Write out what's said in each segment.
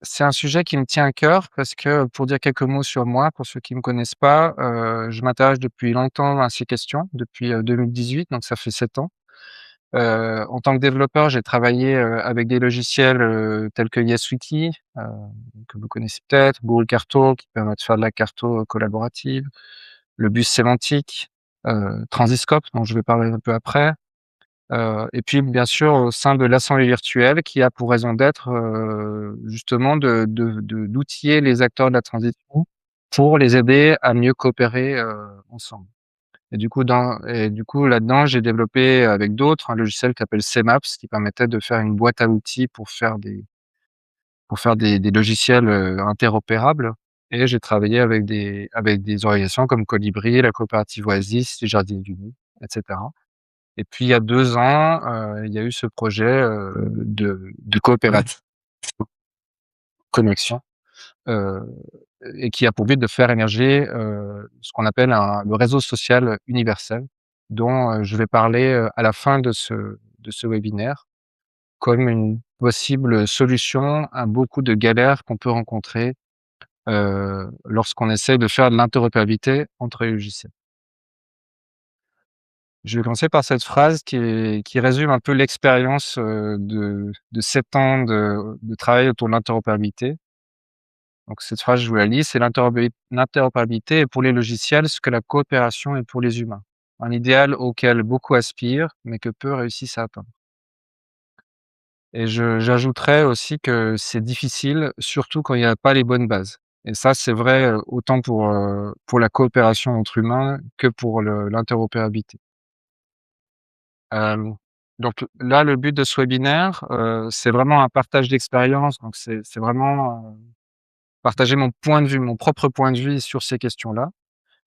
C'est un sujet qui me tient à cœur parce que, pour dire quelques mots sur moi, pour ceux qui me connaissent pas, je m'intéresse depuis longtemps à ces questions, depuis, 2018, donc ça fait 7 ans. En tant que développeur, j'ai travaillé, avec des logiciels, tels que YesWiki, que vous connaissez peut-être, Google Carto qui permet de faire de la carto, collaborative, le bus sémantique, Transiscope dont je vais parler un peu après. Et puis bien sûr au sein de l'assemblée virtuelle qui a pour raison d'être, justement d'outiller les acteurs de la transition pour les aider à mieux coopérer, ensemble. Et du coup là-dedans, j'ai développé avec d'autres un logiciel qui s'appelle CMAPS qui permettait de faire une boîte à outils pour faire des logiciels, interopérables. Et j'ai travaillé avec des organisations comme Colibri, la coopérative Oasis, les Jardins du Loup, et cetera. Et puis il y a 2 ans, il y a eu ce projet, de coopérative connexion, heu et qui a pour but de faire émerger, ce qu'on appelle le réseau social universel dont, je vais parler, à la fin de ce webinaire comme une possible solution à beaucoup de galères qu'on peut rencontrer, lorsqu'on essaie de faire de l'interopérabilité entre les logiciels. Je vais commencer par cette phrase qui résume un peu l'expérience, de 7 ans de travail autour de l'interopérabilité. Donc cette phrase, je vous la lis, c'est: «L'interopérabilité est pour les logiciels ce que la coopération est pour les humains. Un idéal auquel beaucoup aspirent, mais que peu réussissent à atteindre». Et j'ajouterais aussi que c'est difficile, surtout quand il y a pas les bonnes bases. Et ça, c'est vrai, autant pour la coopération entre humains que pour l'interopérabilité. Hem, donc là, le but de ce webinaire, c'est vraiment un partage d'expérience, donc c'est vraiment, partager mon point de vue, mon propre point de vue sur ces questions-là.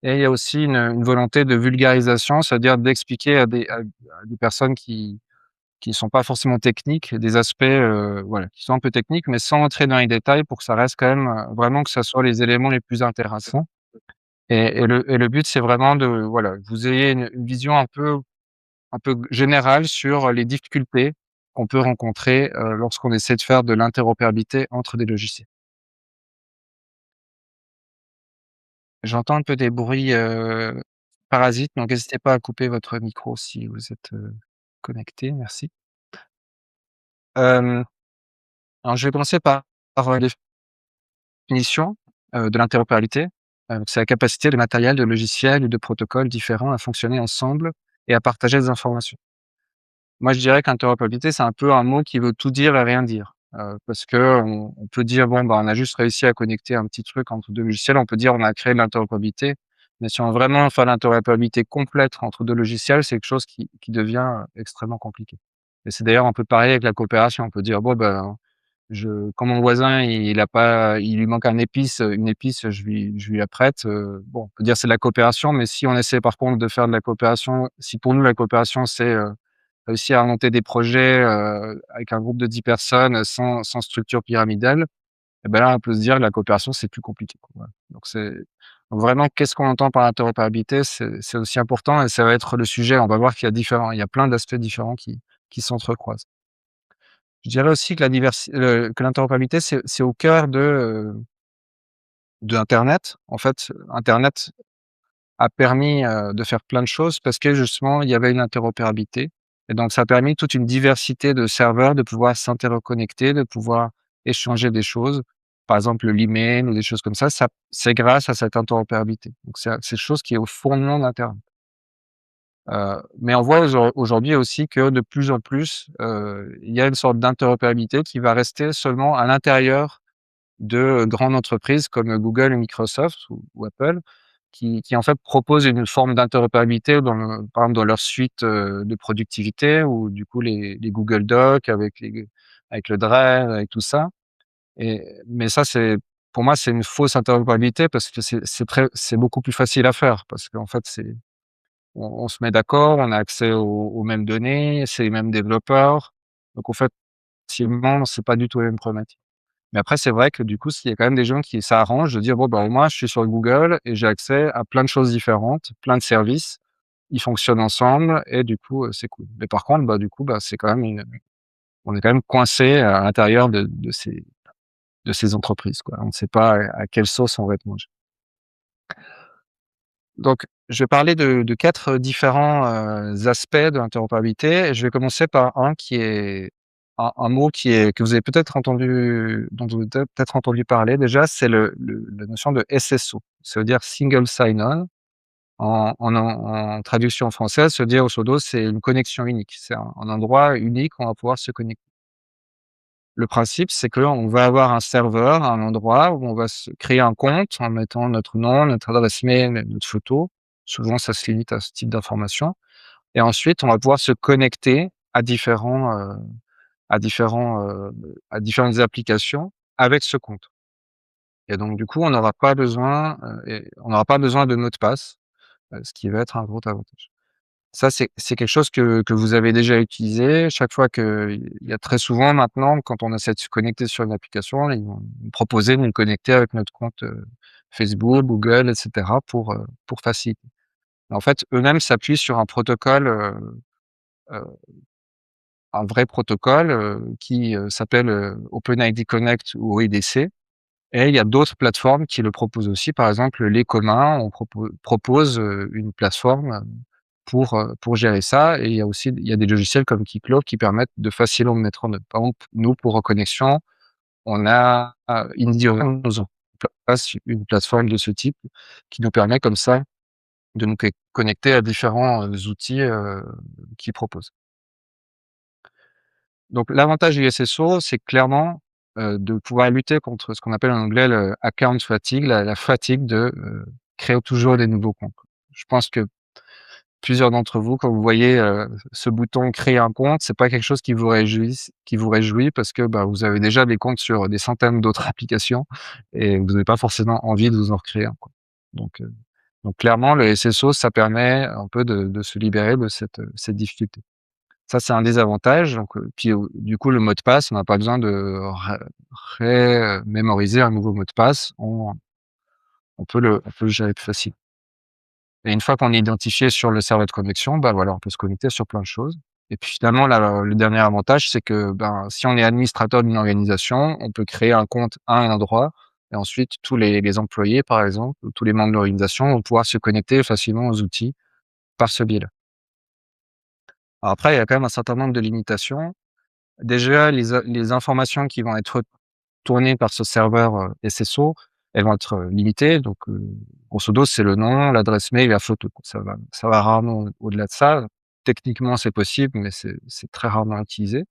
Et il y a aussi une volonté de vulgarisation, c'est-à-dire d'expliquer à des personnes qui sont pas forcément techniques, des aspects, voilà, qui sont un peu techniques, mais sans entrer dans les détails pour que ça reste quand même, vraiment que ça soit les éléments les plus intéressants. Et le but, c'est vraiment voilà, que vous ayez une vision un peu général sur les difficultés qu'on peut rencontrer, lorsqu'on essaie de faire de l'interopérabilité entre des logiciels. J'entends un peu des bruits, parasites, donc n'hésitez pas à couper votre micro si vous êtes, connecté, merci. Hem, alors je vais commencer par la définition, de l'interopérabilité. C'est la capacité de matériel, de logiciels ou de protocoles différents à fonctionner ensemble et à partager des informations. Moi, je dirais qu'interopérabilité, c'est un peu un mot qui veut tout dire et rien dire. Parce qu'on peut dire: «Bon, bah, on a juste réussi à connecter un petit truc entre 2 logiciels». On peut dire: «On a créé de l'interopérabilité». Mais si on veut vraiment faire l'interopérabilité complète entre 2 logiciels, c'est quelque chose qui devient, extrêmement compliqué. Et c'est d'ailleurs un peu pareil avec la coopération. On peut dire: «Bon, ben, quand mon voisin, il lui manque un épice, une épice, je lui la prête». Bon, on peut dire: «C'est de la coopération», mais si on essaie par contre de faire de la coopération, si pour nous la coopération c'est, réussir à monter des projets, avec un groupe de 10 personnes, sans structure pyramidale, et ben là, on peut se dire que la coopération, c'est plus compliqué, quoi. Voilà. Donc vraiment, qu'est-ce qu'on entend par interopérabilité? C'est aussi important et ça va être le sujet. On va voir qu'il y a plein d'aspects différents qui s'entrecroisent. Je dirais aussi que que l'interopérabilité, c'est au cœur de internet. En fait, internet a permis, de faire plein de choses parce que justement, il y avait une interopérabilité. Et donc ça a permis toute une diversité de serveurs de pouvoir s'interconnecter, de pouvoir échanger des choses. Par exemple, l'email ou des choses comme ça, c'est grâce à cette interopérabilité. Donc c'est quelque chose qui est au fondement d'internet. Mais on voit aujourd'hui aussi que de plus en plus, il y a une sorte d'interopérabilité qui va rester seulement à l'intérieur de grandes entreprises comme Google et Microsoft ou Apple, qui en fait proposent une forme d'interopérabilité par exemple dans leur suite, de productivité ou du coup les Google Docs avec le Drive, avec tout ça. Mais ça, pour moi, c'est une fausse interopérabilité parce que c'est beaucoup plus facile à faire parce qu'en fait, on se met d'accord, on a accès aux mêmes données, c'est les mêmes développeurs. Donc en fait, effectivement, c'est pas du tout les mêmes problématiques. Mais après, c'est vrai que du coup, s'il y a quand même des gens qui s'arrangent de dire: «Bon, bah, moi, je suis sur Google et j'ai accès à plein de choses différentes, plein de services. Ils fonctionnent ensemble et du coup, c'est cool». Mais par contre, bah, du coup, bah, c'est quand même on est quand même coincé à l'intérieur de ces de ces entreprises, quoi. On ne sait pas à quelle sauce on va être mangé. Donc, je vais parler de 4 différents, aspects de l'interopérabilité. Je vais commencer par un qui est un mot qui est que vous avez peut-être entendu dont vous avez peut-être entendu parler déjà, c'est la notion de SSO. Ça veut dire single sign-on. En traduction française, ça veut dire grosso modo, c'est une connexion unique. C'est un endroit unique où on va pouvoir se connecter. Le principe, c'est qu'on va avoir un serveur, un endroit où on va se créer un compte en mettant notre nom, notre adresse mail, notre photo. Souvent, ça se limite à ce type d'informations et ensuite, on va pouvoir se connecter à différents, à différentes applications avec ce compte et donc du coup, on n'aura pas besoin de mot de passe, ce qui va être un gros avantage. Ça, c'est quelque chose que vous avez déjà utilisé. Chaque fois il y a très souvent maintenant, quand on essaie de se connecter sur une application, ils vont nous proposer de nous connecter avec notre compte, Facebook, Google et cetera pour faciliter. En fait, eux-mêmes s'appuient sur un protocole, heu, un vrai protocole, qui, s'appelle, OpenID Connect ou OIDC et il y a d'autres plateformes qui le proposent aussi. Par exemple, Les Communs, on propose, une plateforme, pour gérer ça et il y a des logiciels comme Keycloak qui permettent de facilement mettre en œuvre. Par exemple, nous, pour reconnexion, on a, Indieon nous en place une plateforme de ce type qui nous permet comme ça de nous connecter à différents, outils, qu'ils proposent. Donc l'avantage du SSO, c'est clairement, de pouvoir lutter contre ce qu'on appelle en anglais le account fatigue, la fatigue de, créer toujours des nouveaux comptes. Je pense que plusieurs d'entre vous, quand vous voyez, ce bouton «Créer un compte», c'est pas quelque chose qui vous réjouit parce que, bah, vous avez déjà des comptes sur des centaines d'autres applications et vous n'avez pas forcément envie de vous en recréer un, quoi. Donc heu, donc clairement, le SSO, ça permet un peu de se libérer de cette difficulté. Ça, c'est un des avantages, donc puis, du coup, le mot de passe, on n'a pas besoin de mémoriser un nouveau mot de passe. On peut le gérer plus facilement. Et une fois qu'on est identifié sur le serveur de connexion, bah, voilà, on peut se connecter sur plein de choses. Et puis finalement, le dernier avantage, c'est que, ben, si on est administrateur d'une organisation, on peut créer un compte à un endroit et ensuite tous les employés, par exemple, ou tous les membres de l'organisation vont pouvoir se connecter facilement aux outils par ce biais-là. Alors après, il y a quand même un certain nombre de limitations. Déjà, les informations qui vont être tournées par ce serveur, SSO, elles vont être, limitées. Donc, grosso modo, c'est le nom, l'adresse mail et la photo. Ça va rarement au-delà de ça. Techniquement, c'est possible, mais c'est très rarement utilisé.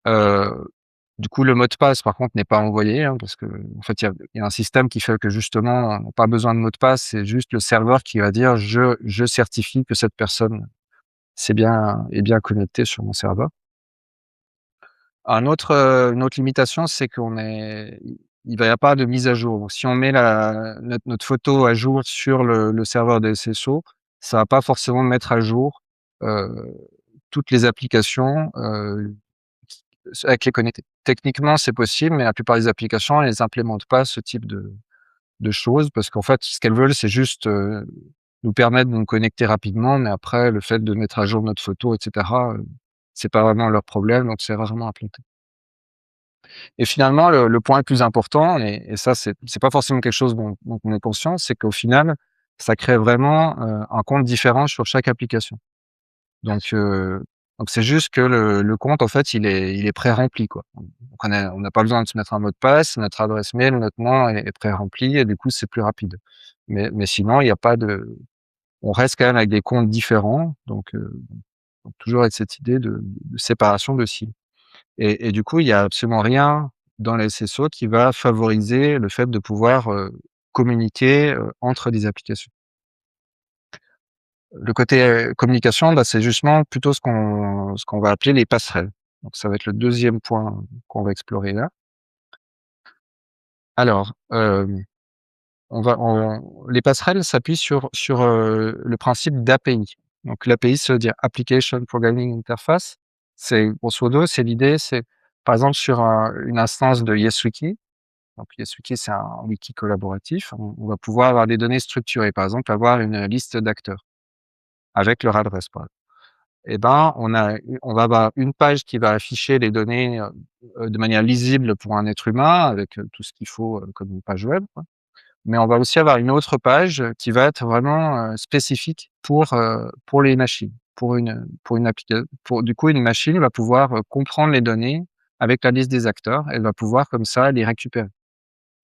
Heu, du coup, le mot de passe, par contre, n'est pas envoyé, hein, parce qu'en fait, il y a un système qui fait que justement, on n'a pas besoin de mot de passe. C'est juste le serveur qui va dire: «Je certifie que cette personne est bien connectée sur mon serveur». Une autre limitation, c'est il va y a pas de mise à jour. Donc si on met notre photo à jour sur le serveur de SSO, ça va pas forcément mettre à jour, heu, toutes les applications, à qui est connecté. Techniquement, c'est possible, mais la plupart des applications, elles implémentent pas ce type de choses parce qu'en fait, ce qu'elles veulent, c'est juste, nous permettre de nous connecter rapidement, mais après le fait de mettre à jour notre photo et cetera, c'est pas vraiment leur problème, donc c'est rarement implémenté. Et finalement, le point le plus important et ça, c'est pas forcément quelque chose dont on est conscient, c'est qu'au final, ça crée vraiment, un compte différent sur chaque application. Donc heu, donc c'est juste que le compte, en fait, il est pré-rempli, quoi. Donc on n'a pas besoin de se mettre un mot de passe, notre adresse mail, notre nom est pré-rempli et du coup, c'est plus rapide. Mais sinon, il y a pas de on reste quand même avec des comptes différents, donc toujours avec cette idée de séparation de silos. Et du coup, il y a absolument rien dans les SSO qui va favoriser le fait de pouvoir, communiquer, entre des applications. Le côté, communication, bah, c'est justement plutôt ce qu'on va appeler les passerelles. Donc ça va être le deuxième point qu'on va explorer là. Alors, les passerelles s'appuient sur le principe d'API. Donc l'API, ça veut dire Application Programming Interface. C'est grosso modo, c'est l'idée, c'est par exemple sur une instance de YesWiki. Donc YesWiki, c'est un wiki collaboratif. On va pouvoir avoir des données structurées, par exemple, avoir une liste d'acteurs avec leur adresse, par exemple. et ben, on va avoir une page qui va afficher les données, de manière lisible pour un être humain avec, tout ce qu'il faut, comme une page web, quoi. Mais on va aussi avoir une autre page, qui va être vraiment, spécifique pour les machines. Pour une applica pour du coup, une machine va pouvoir, comprendre les données avec la liste des acteurs. Elle va pouvoir comme ça les récupérer.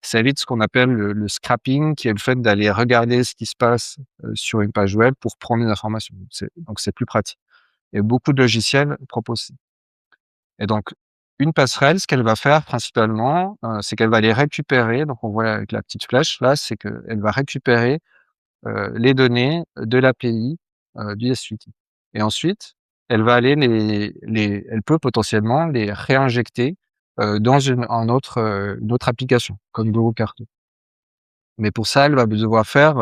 Ça évite ce qu'on appelle le scrapping, qui est le fait d'aller regarder ce qui se passe, sur une page web pour prendre des informations. C'est plus pratique et beaucoup de logiciels proposent ça. Et donc une passerelle, ce qu'elle va faire principalement, c'est qu'elle va les récupérer. Donc on voit avec la petite flèche là, c'est qu'elle va récupérer, les données de l'API, du SWT et ensuite elle va aller elle peut potentiellement les réinjecter, dans une autre application comme Google Carto. Mais pour ça, elle va devoir faire,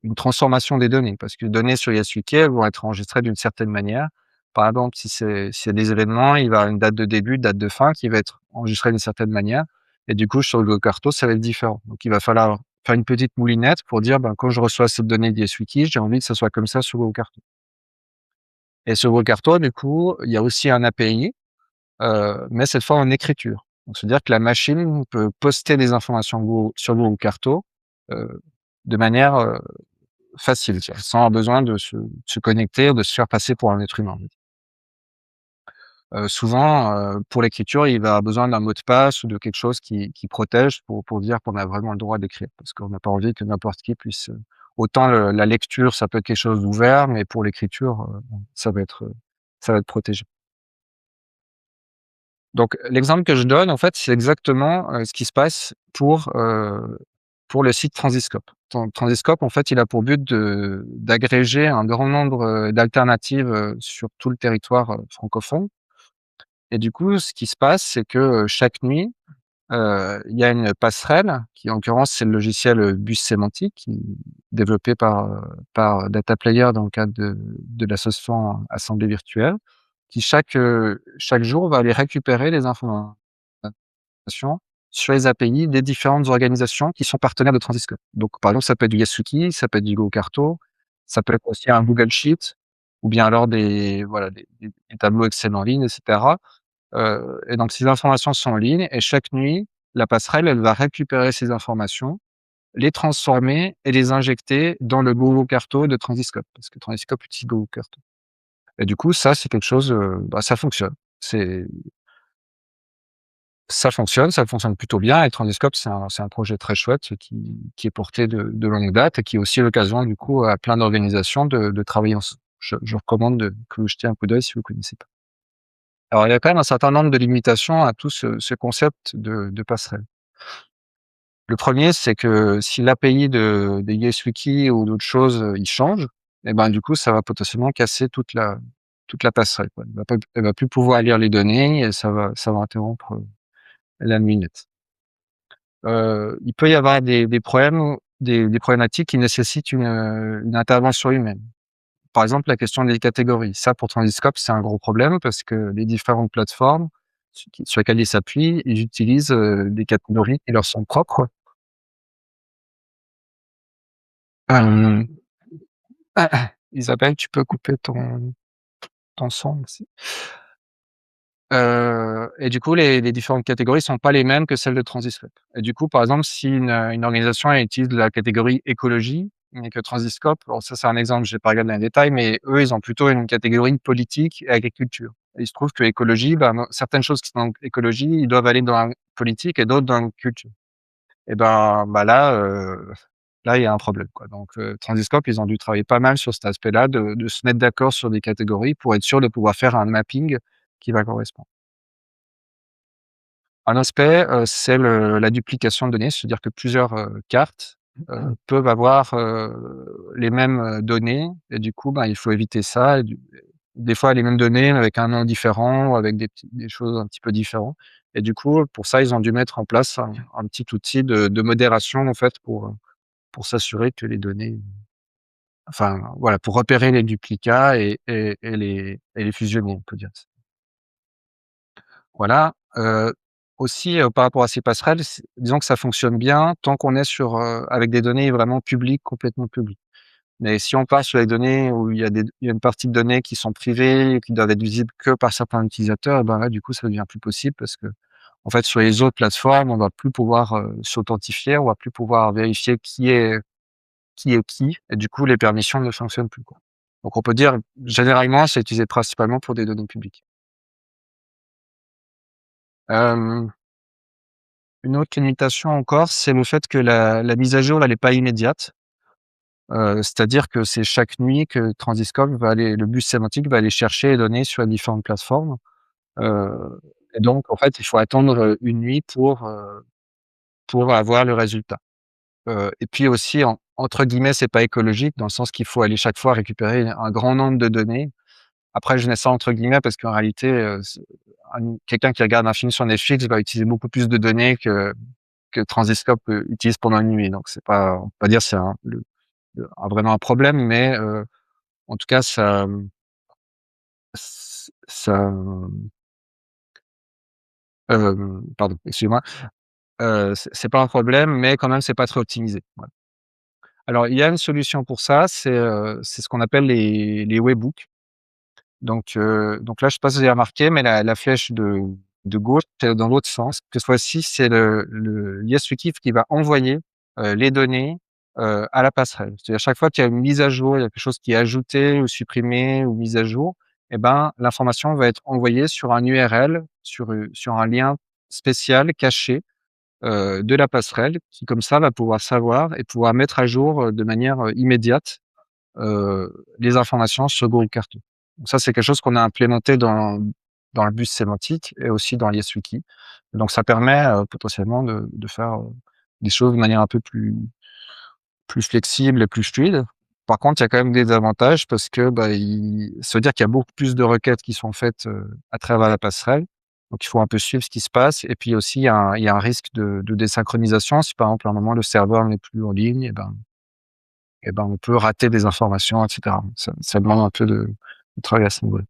une transformation des données parce que les données sur YesWiki, elles vont être enregistrées d'une certaine manière. Par exemple, s'il y a des événements, il va y avoir une date de début, date de fin qui va être enregistrée d'une certaine manière et du coup, sur le Carto, ça va être différent. Donc il va falloir faire une petite moulinette pour dire: «Ben, quand je reçois cette donnée d'YesWiki, j'ai envie que ça soit comme ça sur Carto». Et sur Carto, du coup, il y a aussi un API, mais cette fois en écriture. Donc c'est-à-dire que la machine peut poster des informations sur Carto, heu, de manière, facile, c'est-à-dire sans avoir besoin de se connecter ou de se faire passer pour un être humain. Souvent, pour l'écriture, il va avoir besoin d'un mot de passe ou de quelque chose qui protège pour dire qu'on a vraiment le droit d'écrire. Parce qu'on n'a pas envie que n'importe qui puisse, autant la lecture, ça peut être quelque chose d'ouvert, mais pour l'écriture, ça va être protégé. Donc l'exemple que je donne, en fait, c'est exactement, ce qui se passe pour le site Transiscope. Transiscope, en fait, il a pour but d'agréger un grand nombre, d'alternatives, sur tout le territoire, francophone et du coup, ce qui se passe, c'est que, chaque nuit, il y a une passerelle qui, en l'occurrence, c'est le logiciel, Bus Sémantique qui développé par Data Player dans le cadre de l'association Assemblée Virtuelle, qui chaque jour va aller récupérer les informations sur les API des différentes organisations qui sont partenaires de Transiscope. Donc, par exemple, ça peut être du Yasuki, ça peut être du GoCarto, ça peut être aussi un Google Sheet ou bien alors des tableaux Excel en ligne et cetera. Et donc ces informations sont en ligne et chaque nuit, la passerelle, elle va récupérer ces informations, les transformer et les injecter dans le GoCarto de Transiscope, parce que Transiscope utilise GoCarto. Et du coup, ça, c'est quelque chose, ça fonctionne. C'est ça fonctionne plutôt bien et Transiscope, c'est un projet très chouette qui est porté de longue date et qui est aussi l'occasion, du coup, à plein d'organisations de travailler ensemble. Je recommande que vous jetiez un coup d'œil si vous connaissez pas. Alors, il y a quand même un certain nombre de limitations à tout ce concept de passerelle. Le premier, c'est que si l'API de YesWiki ou d'autres choses, il change et ben, du coup, ça va potentiellement casser toute la passerelle, quoi. Elle va plus pouvoir lire les données et ça va interrompre, la nuit. Il peut y avoir des problèmes, des problématiques qui nécessitent une intervention humaine. Par exemple, la question des catégories. Ça, pour Transiscope, c'est un gros problème parce que les différentes plateformes sur lesquelles ils s'appuient, ils utilisent, des catégories qui leur sont propres. Hem, Isabelle, tu peux couper ton son aussi? Et du coup, les différentes catégories sont pas les mêmes que celles de Transiscope. Et du coup, par exemple, si une organisation elle utilise la catégorie écologie, mais que Transiscope, alors ça c'est un exemple, j'ai pas regardé dans les détails, mais eux, ils ont plutôt une catégorie politique et agriculture. Et il se trouve que écologie, bah, certaines choses qui sont dans écologie, ils doivent aller dans la politique et d'autres dans la culture. Et ben, bah, là, il y a un problème, quoi. Donc, Transiscope, ils ont dû travailler pas mal sur cet aspect-là, de se mettre d'accord sur des catégories pour être sûr de pouvoir faire un mapping qui va correspondre. Un aspect, c'est la duplication de données, c'est-à-dire que plusieurs, cartes, peuvent avoir, les mêmes, données et du coup, ben, il faut éviter ça et des fois les mêmes données avec un nom différent ou avec des choses un petit peu différents et du coup, pour ça, ils ont dû mettre en place un petit outil de modération en fait pour s'assurer que les données enfin voilà, pour repérer les duplicats et les fusionner, on peut dire. Voilà, aussi, par rapport à ces passerelles, disons que ça fonctionne bien tant qu'on est avec des données vraiment publiques, complètement publiques. Mais si on part sur les données où il y a une partie de données qui sont privées, qui doivent être visibles que par certains utilisateurs, et ben là, du coup, ça devient plus possible parce que en fait, sur les autres plateformes, on va plus pouvoir, s'authentifier, on va plus pouvoir vérifier qui est qui et du coup, les permissions ne fonctionnent plus, quoi. Donc on peut dire, généralement, c'est utilisé principalement pour des données publiques. Hem, une autre limitation encore, c'est le fait que la mise à jour, elle est pas immédiate. C'est-à-dire que c'est chaque nuit que Transiscope va aller le bus sémantique va aller chercher les données sur les différentes plateformes, heu et donc en fait, il faut attendre, une nuit pour avoir le résultat. Et puis aussi entre guillemets, «c'est pas écologique» dans le sens qu'il faut aller chaque fois récupérer un grand nombre de données. Après je mets ça entre guillemets parce qu'en réalité, c'est un quelqu'un qui regarde un film sur Netflix va utiliser beaucoup plus de données que Transiscope, utilise pendant une nuit. Donc c'est pas on peut pas dire c'est vraiment un problème, mais en tout cas ça, ça, pardon, excusez-moi, c'est pas un problème, mais quand même c'est pas très optimisé. Voilà. Alors il y a une solution pour ça, c'est ce qu'on appelle les webbooks. Donc là, je sais pas si vous avez remarqué, mais la flèche de gauche, c'est dans l'autre sens. Cette fois-ci, c'est le YesWiki qui va envoyer, les données, à la passerelle. C'est-à-dire chaque fois qu'il y a une mise à jour, il y a quelque chose qui est ajouté ou supprimé ou mis à jour, et ben, l'information va être envoyée sur un URL, sur un lien spécial caché, de la passerelle qui comme ça va pouvoir savoir et pouvoir mettre à jour, de manière, immédiate, les informations sur Google Cartoon. Donc ça, c'est quelque chose qu'on a implémenté dans le bus sémantique et aussi dans YesWiki. Donc ça permet, potentiellement de faire, des choses de manière un peu plus flexible et plus fluide. Par contre, il y a quand même des avantages parce que, bah, ça veut dire qu'il y a beaucoup plus de requêtes qui sont faites, à travers la passerelle. Donc il faut un peu suivre ce qui se passe et puis aussi il y a un risque de désynchronisation. Si par exemple à un moment le serveur n'est plus en ligne et ben, on peut rater des informations et cetera. Ça demande un peu de travail à ce niveau-là.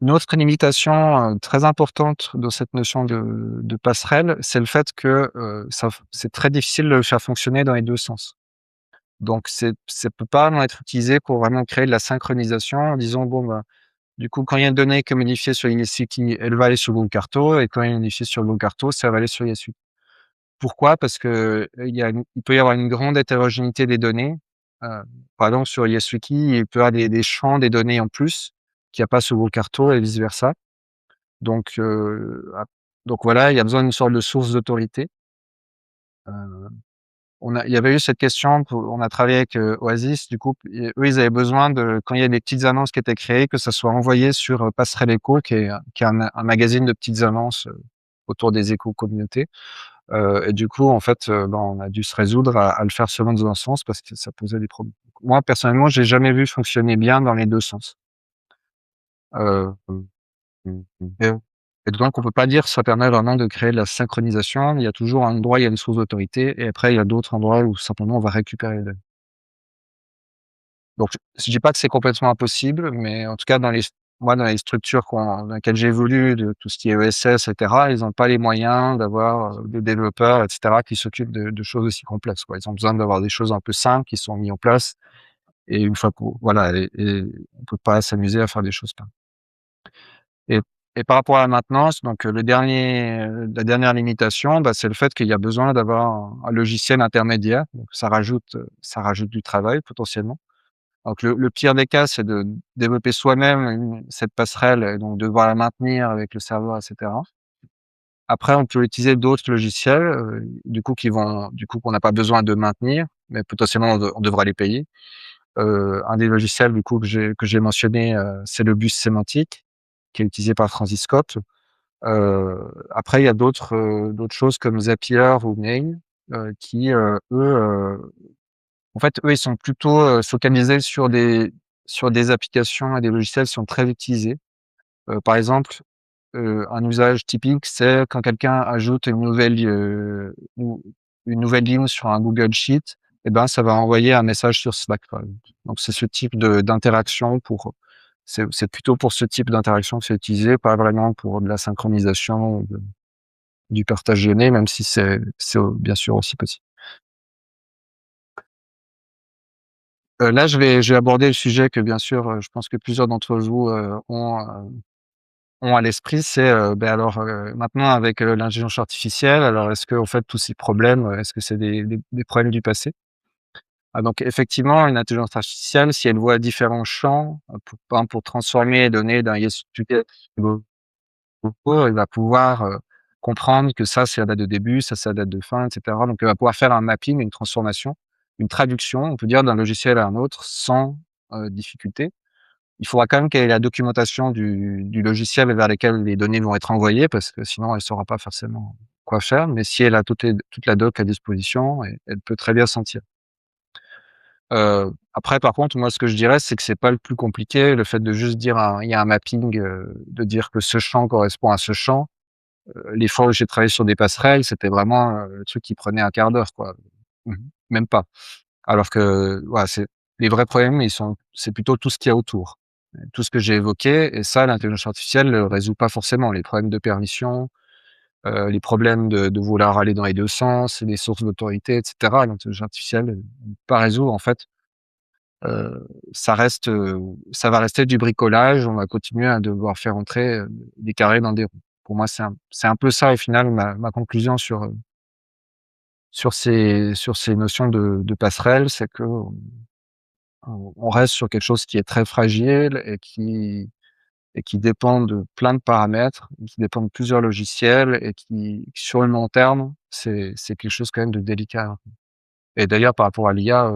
Une autre limitation, très importante dans cette notion de passerelle, c'est le fait que, c'est très difficile de le faire fonctionner dans les 2 sens. Donc ça peut pas vraiment être utilisé pour vraiment créer de la synchronisation en disant: «Bon, bah, du coup, quand il y a une donnée qui est modifiée sur Inessiki, elle va aller sur Moncarto et quand elle est modifiée sur Moncarto, ça va aller sur Yasugi». Pourquoi? Parce que, il peut y avoir une grande hétérogénéité des données. Heu, par exemple, sur YesWiki, il peut y avoir des champs, des données en plus qu'il y a pas sur Gcarto et vice versa. Donc, donc voilà, il y a besoin d'une sorte de source d'autorité. Heu, il y avait eu cette question on a travaillé avec, Oasis, du coup, et eux, ils avaient besoin de quand il y a des petites annonces qui étaient créées, que ça soit envoyé sur, Passerelle Echo qui est un magazine de petites annonces, autour des éco-communautés. Et du coup, en fait, ben, on a dû se résoudre à le faire seulement dans un sens parce que ça posait des problèmes. Moi, personnellement, j'ai jamais vu fonctionner bien dans les 2 sens. Mmh et donc on peut pas dire que ça permet vraiment de créer de la synchronisation. Il y a toujours un endroit, il y a une source d'autorité et après il y a d'autres endroits où simplement on va récupérer les données. Donc je dis pas que c'est complètement impossible, mais en tout cas dans les structures dans lesquelles j'évolue, de tout ce qui est ESS et cetera, ils ont pas les moyens d'avoir, des développeurs et cetera qui s'occupent de choses aussi complexes, quoi. Ils ont besoin d'avoir des choses un peu simples qui sont mis en place et une fois qu'on voilà et on peut pas s'amuser à faire des choses pas et par rapport à la maintenance, donc la dernière limitation, bah, c'est le fait qu'il y a besoin d'avoir un logiciel intermédiaire, donc ça rajoute du travail potentiellement. Donc le pire des cas, c'est de développer soi-même cette passerelle et donc devoir la maintenir avec le serveur et cetera. Après, on peut utiliser d'autres logiciels, du coup qu'on n'a pas besoin de maintenir, mais potentiellement on devra les payer. Un des logiciels du coup que j'ai mentionné, c'est le bus sémantique qui est utilisé par Transiscope. Après il y a d'autres choses comme Zapier ou Mail, qui, en fait, eux, ils sont plutôt, focalisés sur des applications et des logiciels qui sont très utilisés. Par exemple, un usage typique, c'est quand quelqu'un ajoute une nouvelle ligne sur un Google Sheet, et ben, ça va envoyer un message sur Slack, par exemple. Donc c'est ce type d'interaction c'est plutôt pour ce type d'interaction que c'est utilisé, pas vraiment pour de la synchronisation ou du partage de données, même si c'est bien sûr aussi possible. Là, je vais aborder le sujet que bien sûr, je pense que plusieurs d'entre vous, ont à l'esprit, c'est, alors, maintenant avec, l'intelligence artificielle, alors est-ce qu'en fait tous ces problèmes, est-ce que c'est des problèmes du passé? Ah donc effectivement, une intelligence artificielle, si elle voit différents champs, pour par exemple pour transformer les données d'un yes il va pouvoir, comprendre que ça, c'est la date de début, ça, c'est la date de fin et cetera. Donc elle va pouvoir faire un mapping, une transformation, une traduction, on peut dire, d'un logiciel à un autre sans, difficulté. Il faudra quand même qu'elle ait la documentation du logiciel vers lequel les données vont être envoyées parce que sinon elle saura pas forcément quoi faire. Mais si elle a toute la doc à disposition, elle peut très bien s'en tirer. Après par contre, moi ce que je dirais, c'est que c'est pas le plus compliqué. Le fait de juste dire il y a un mapping, de dire que ce champ correspond à ce champ. Les fois où j'ai travaillé sur des passerelles, c'était vraiment, le truc qui prenait un quart d'heure quoi. Mmh Même pas. Alors que voilà, c'est les vrais problèmes, c'est plutôt tout ce qu'il y a autour. Tout ce que j'ai évoqué et ça, l'intelligence artificielle le résout pas forcément. Les problèmes de permission, les problèmes de vouloir aller dans les 2 sens, les sources d'autorité et cetera. L'intelligence artificielle, peut pas résoudre en fait. Ça reste, ça va rester du bricolage. On va continuer à devoir faire entrer, des carrés dans des ronds. Pour moi, c'est un peu ça au final ma conclusion sur ces notions de passerelle, c'est qu'on reste sur quelque chose qui est très fragile et qui dépend de plein de paramètres, qui dépend de plusieurs logiciels et qui, sur le long terme, c'est quelque chose quand même de délicat. Et d'ailleurs, par rapport à l'IA,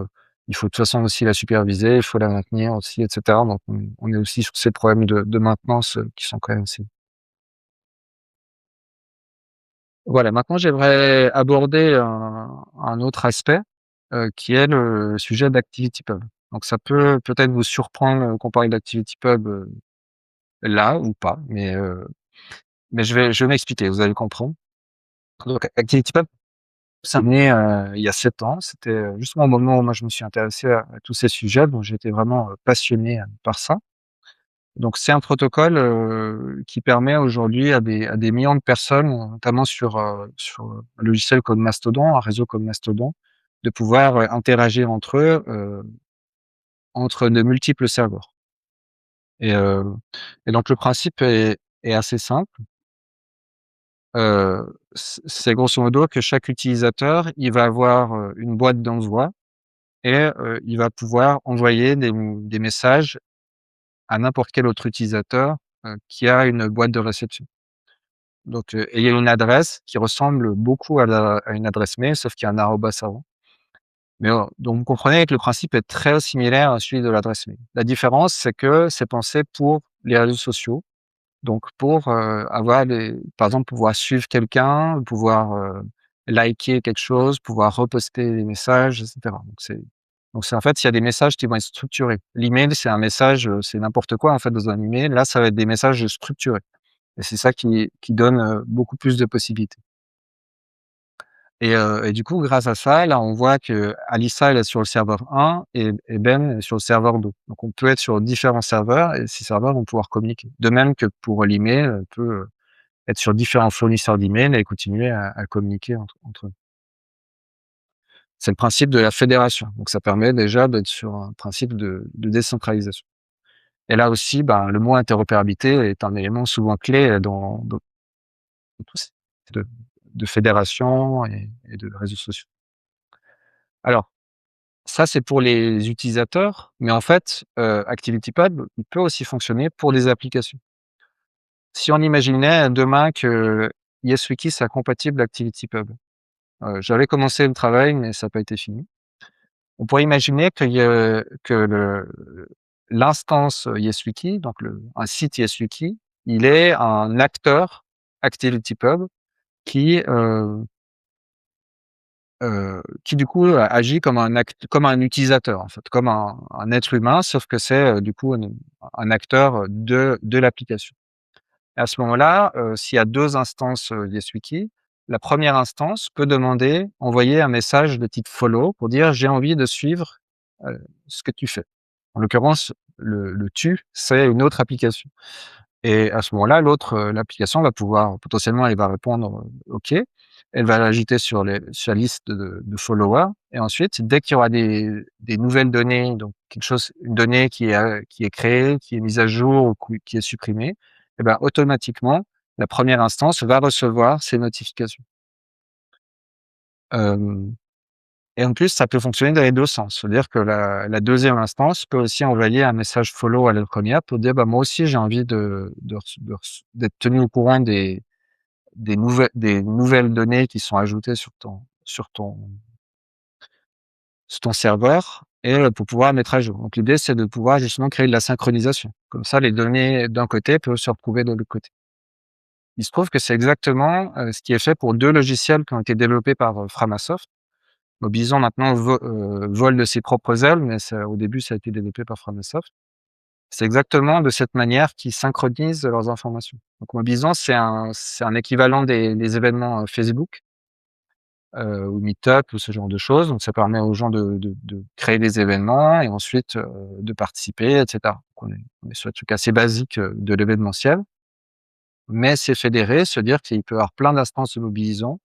il faut de toute façon aussi la superviser, il faut la maintenir aussi et cetera. Donc on est aussi sur ces problèmes de maintenance, qui sont quand même aussi voilà, maintenant j'aimerais aborder un autre aspect, qui est le sujet d'ActivityPub. Donc ça peut peut-être vous surprendre, qu'on parle d'ActivityPub, là ou pas, mais je vais m'expliquer, vous allez comprendre. Donc ActivityPub, ça né, il y a 7 ans. C'était, justement au moment où moi je me suis intéressé à tous ces sujets, donc j'étais vraiment, passionné, par ça. Donc c'est un protocole, qui permet aujourd'hui à des millions de personnes, notamment sur un logiciel comme Mastodon, un réseau comme Mastodon, de pouvoir, interagir entre eux, entre de multiples serveurs et heu et donc le principe est assez simple. C'est grosso modo que chaque utilisateur, il va avoir, une boîte d'envoi et il va pouvoir envoyer des messages à n'importe quel autre utilisateur, qui a une boîte de réception. Donc, et il y a une adresse qui ressemble beaucoup à une adresse mail, sauf qu'il y a un arobase avant. Mais, donc vous comprenez que le principe est très similaire à celui de l'adresse mail. La différence, c'est que c'est pensé pour les réseaux sociaux, donc pour, avoir des par exemple, pouvoir suivre quelqu'un, pouvoir, liker quelque chose, pouvoir reposter des messages et cetera. Donc c'est en fait, il y a des messages qui vont être structurés. L'email, c'est un message, c'est n'importe quoi en fait dans un email. Là, ça va être des messages structurés. Et c'est ça qui donne, beaucoup plus de possibilités et du coup, grâce à ça, là, on voit que Alissa, elle est sur le serveur 1 et Ben est sur le serveur 2. Donc on peut être sur différents serveurs et ces serveurs vont pouvoir communiquer. De même que pour l'email, on peut, être sur différents fournisseurs d'email et continuer à communiquer entre eux. C'est le principe de la fédération. Donc ça permet déjà d'être sur un principe de décentralisation et là aussi, ben, le mot interopérabilité est un élément souvent clé dans tout ce de de fédération et de réseaux sociaux. Alors, ça, c'est pour les utilisateurs, mais en fait, ActivityPub, il peut aussi fonctionner pour des applications. Si on imaginait demain que YesWiki soit compatible ActivityPub, j'avais commencé le travail, mais ça n'a pas été fini. On pourrait imaginer que l'instance YesWiki, donc un site YesWiki, il est un acteur ActivityPub qui, qui du coup, agit comme un utilisateur en fait, comme un être humain, sauf que c'est, du coup un acteur, de l'application. Et à ce moment-là, s'il y a 2 instances, YesWiki, la première instance peut envoyer un message de type follow pour dire: «J'ai envie de suivre, ce que tu fais». En l'occurrence, le «tu», c'est une autre application. et à ce moment-là, l'autre, l'application va pouvoir potentiellement, elle va répondre, OK. Elle va l'ajouter sur la liste de followers et ensuite, dès qu'il y aura des nouvelles données, donc quelque chose une donnée qui est créée, qui est mise à jour ou qui est supprimée, et ben, automatiquement, la première instance va recevoir ces notifications. Hem Et en plus, ça peut fonctionner dans les 2 sens. C'est-à-dire que la 2e instance peut aussi envoyer un message follow à la 1re pour dire: «Bah, moi aussi j'ai envie d'être tenu au courant des nouvelles données qui sont ajoutées sur ton serveur et pour pouvoir mettre à jour». Donc l'idée, c'est de pouvoir justement créer de la synchronisation. Comme ça, les données d'un côté peuvent se retrouver de l'autre côté. Il se trouve que c'est exactement, ce qui est fait pour 2 logiciels qui ont été développés par, Framasoft. Bison maintenant vole de ses propres ailes, mais au début, ça a été développé par Framasoft. C'est exactement de cette manière qu'ils synchronisent leurs informations. Donc Mobizon, c'est un équivalent des événements, Facebook, ou Meetup ou ce genre de choses. Donc ça permet aux gens de créer des événements et ensuite, de participer et cetera. Donc on est sur des trucs assez basiques, de l'événementiel, mais c'est fédéré, se dire qu'il peut y avoir plein d'instances de Mobizon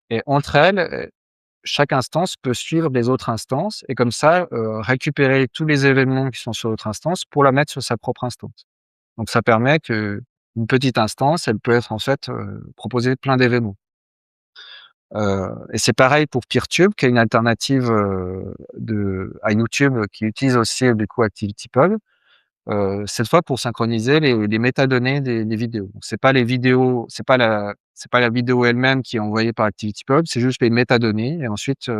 et entre elles, chaque instance peut suivre les autres instances et comme ça, récupérer tous les événements qui sont sur l'autre instance pour la mettre sur sa propre instance. Donc ça permet qu'une petite instance, elle peut être en fait, proposer plein d'événements. Et c'est pareil pour Peertube qui est une alternative, à YouTube qui utilise aussi, du coup ActivityPub. Cette fois pour synchroniser les métadonnées des vidéos. Donc c'est pas la vidéo elle-même qui est envoyée par ActivityPub, c'est juste les métadonnées et ensuite,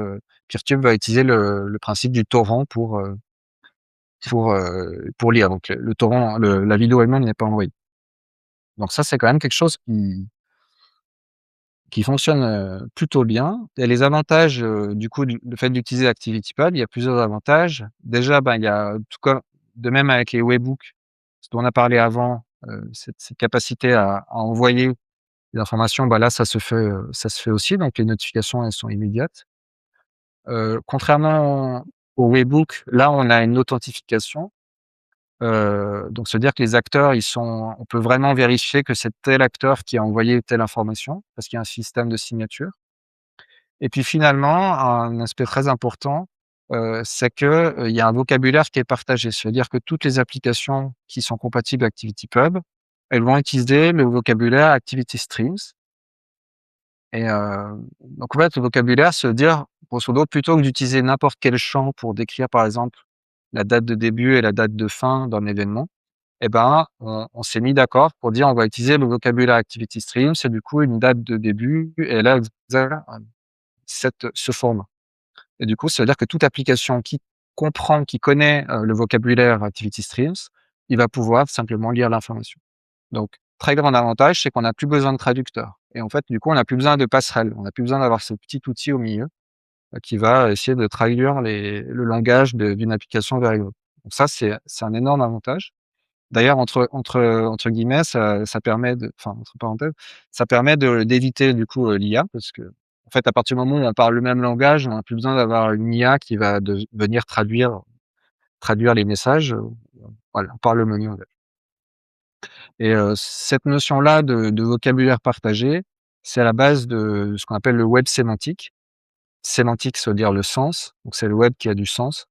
Peertube va utiliser le principe du torrent pour lire. Donc le torrent, la vidéo elle-même n'est pas envoyée. Donc ça, c'est quand même quelque chose qui fonctionne, plutôt bien et les avantages, du coup, le fait d'utiliser ActivityPub, il y a plusieurs avantages. Déjà, ben, il y a tout comme de même avec les Webhooks, ce dont on a parlé avant, cette capacité à envoyer des informations, bah, là, ça se fait aussi, donc les notifications, elles sont immédiates. Contrairement au Webhook, là, on a une authentification, donc se dire que les acteurs, on peut vraiment vérifier que c'est tel acteur qui a envoyé telle information, parce qu'il y a un système de signature. Et puis finalement, un aspect très important, c'est que, il y a un vocabulaire qui est partagé. C'est-à-dire que toutes les applications qui sont compatibles ActivityPub, elles vont utiliser le vocabulaire ActivityStreams et donc en fait, le vocabulaire, ça veut dire, grosso modo, plutôt que d'utiliser n'importe quel champ pour décrire, par exemple, la date de début et la date de fin d'un événement, et ben, on s'est mis d'accord pour dire: «On va utiliser le vocabulaire ActivityStreams et du coup, une date de début et là, ce format». Et du coup, ça veut dire que toute application qui connaît, le vocabulaire ActivityStreams, il va pouvoir simplement lire l'information. Donc très grand avantage, c'est qu'on n'a plus besoin de traducteur et en fait, du coup, on n'a plus besoin de passerelle. On n'a plus besoin d'avoir ce petit outil au milieu, qui va essayer de traduire le langage d'une application vers une autre. Donc ça, c'est un énorme avantage. D'ailleurs, entre guillemets, ça permet entre parenthèses, ça permet d'éviter du coup, l'IA parce que en fait, à partir du moment où on parle le même langage, on n'a plus besoin d'avoir une IA qui va venir traduire les messages, voilà, on parle le même langage et cette notion-là de vocabulaire partagé, c'est à la base de ce qu'on appelle le web sémantique. Sémantique, ça veut dire le sens, donc c'est le web qui a du sens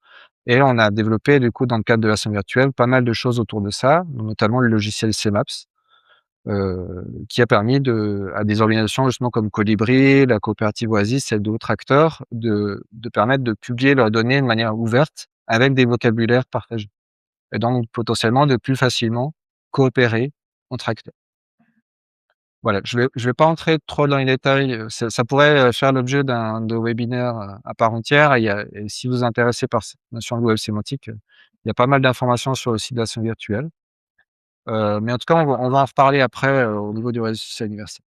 et on a développé du coup dans le cadre de la scène virtuelle, pas mal de choses autour de ça, notamment le logiciel Cmaps, qui a permis à des organisations justement comme Colibri, la coopérative Oasis et d'autres acteurs de permettre de publier leurs données de manière ouverte avec des vocabulaires partagés et donc potentiellement de plus facilement coopérer entre acteurs. Voilà, je vais pas entrer trop dans les détails, ça pourrait, faire l'objet de webinaire, à part entière et si vous êtes intéressé par cette notion de web sémantique, il y a pas mal d'informations sur le site de la scène virtuelle. Mais en tout cas, on va en reparler après, au niveau du réseau social universel.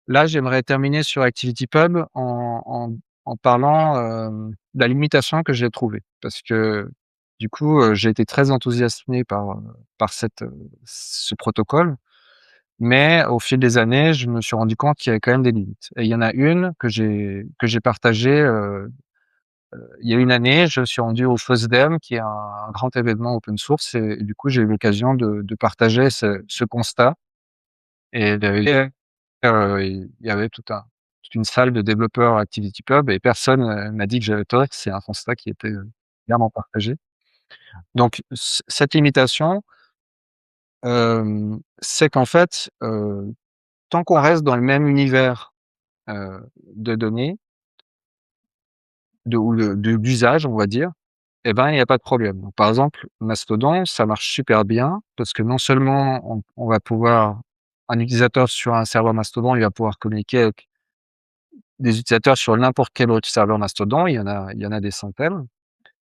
Là, j'aimerais terminer sur ActivityPub en parlant, de la limitation que j'ai trouvée. Parce que du coup, j'ai été très enthousiasmé par ce protocole, mais au fil des années, je me suis rendu compte qu'il y avait quand même des limites et il y en a une que j'ai partagée, Il y a une année, je me suis rendu au FOSDEM qui est un grand événement open source et du coup, j'ai eu l'occasion de partager ce constat et il y avait toute une salle de développeurs ActivityPub et personne, m'a dit que j'avais tort. C'est un constat qui était, clairement partagé. Donc cette limitation, c'est qu'en fait, tant qu'on reste dans le même univers, de données, d'usage, on va dire, et ben, il y a pas de problème. Donc par exemple, Mastodon, ça marche super bien parce que non seulement on va pouvoir un utilisateur sur un serveur Mastodon, il va pouvoir communiquer avec des utilisateurs sur n'importe quel autre serveur Mastodon, il y en a des centaines.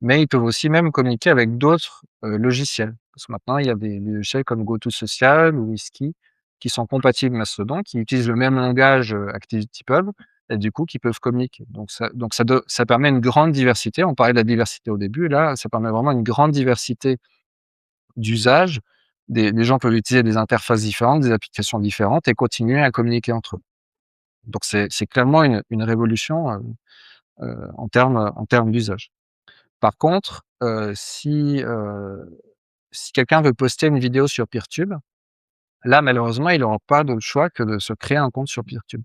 Mais ils peuvent aussi même communiquer avec d'autres, logiciels. Parce que maintenant, il y a des logiciels comme GoToSocial ou Whisky qui sont compatibles Mastodon, qui utilisent le même langage, ActivityPub et du coup qui peuvent communiquer. Donc ça permet une grande diversité. On parlait de la diversité au début, là, ça permet vraiment une grande diversité d'usages. Des les gens peuvent utiliser des interfaces différentes, des applications différentes et continuer à communiquer entre eux. Donc c'est clairement une révolution, en termes d'usage. Par contre, si quelqu'un veut poster une vidéo sur Peertube, là, malheureusement, il aura pas d'autre choix que de se créer un compte sur Peertube.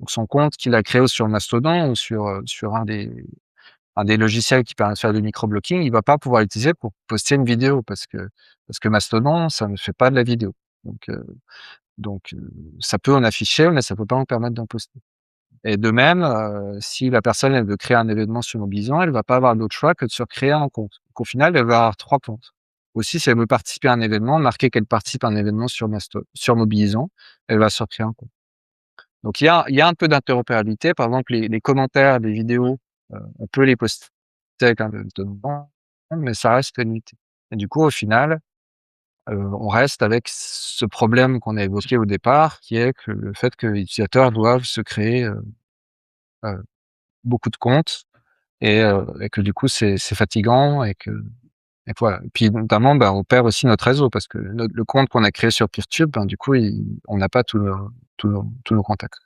Donc son compte qu'il a créé sur Mastodon ou sur un des logiciels qui permet de faire du microblocking, il va pas pouvoir l'utiliser pour poster une vidéo parce que Mastodon, ça ne fait pas de la vidéo. Donc heu donc ça peut en afficher, mais ça peut pas en permettre d'en poster. Et de même, si la personne, elle veut créer un événement sur Mobilisant, elle va pas avoir d'autre choix que de se créer un compte. Donc au final, elle va avoir 3 comptes. Aussi, si elle veut participer à un événement, marquer qu'elle participe à un événement sur Mobilisant, elle va se créer un compte. Donc il y a un peu d'interopérabilité. Par exemple, les commentaires des vidéos, on peut les poster avec un événement, mais ça reste limité. Et du coup, au final, on reste avec ce problème qu'on a évoqué au départ, qui est que le fait que les utilisateurs doivent se créer, heu, beaucoup de comptes et que du coup c'est fatigant et que voilà. Et puis notamment, bah, on perd aussi notre réseau parce que le compte qu'on a créé sur Peertube, ben, du coup, on n'a pas tous nos contacts.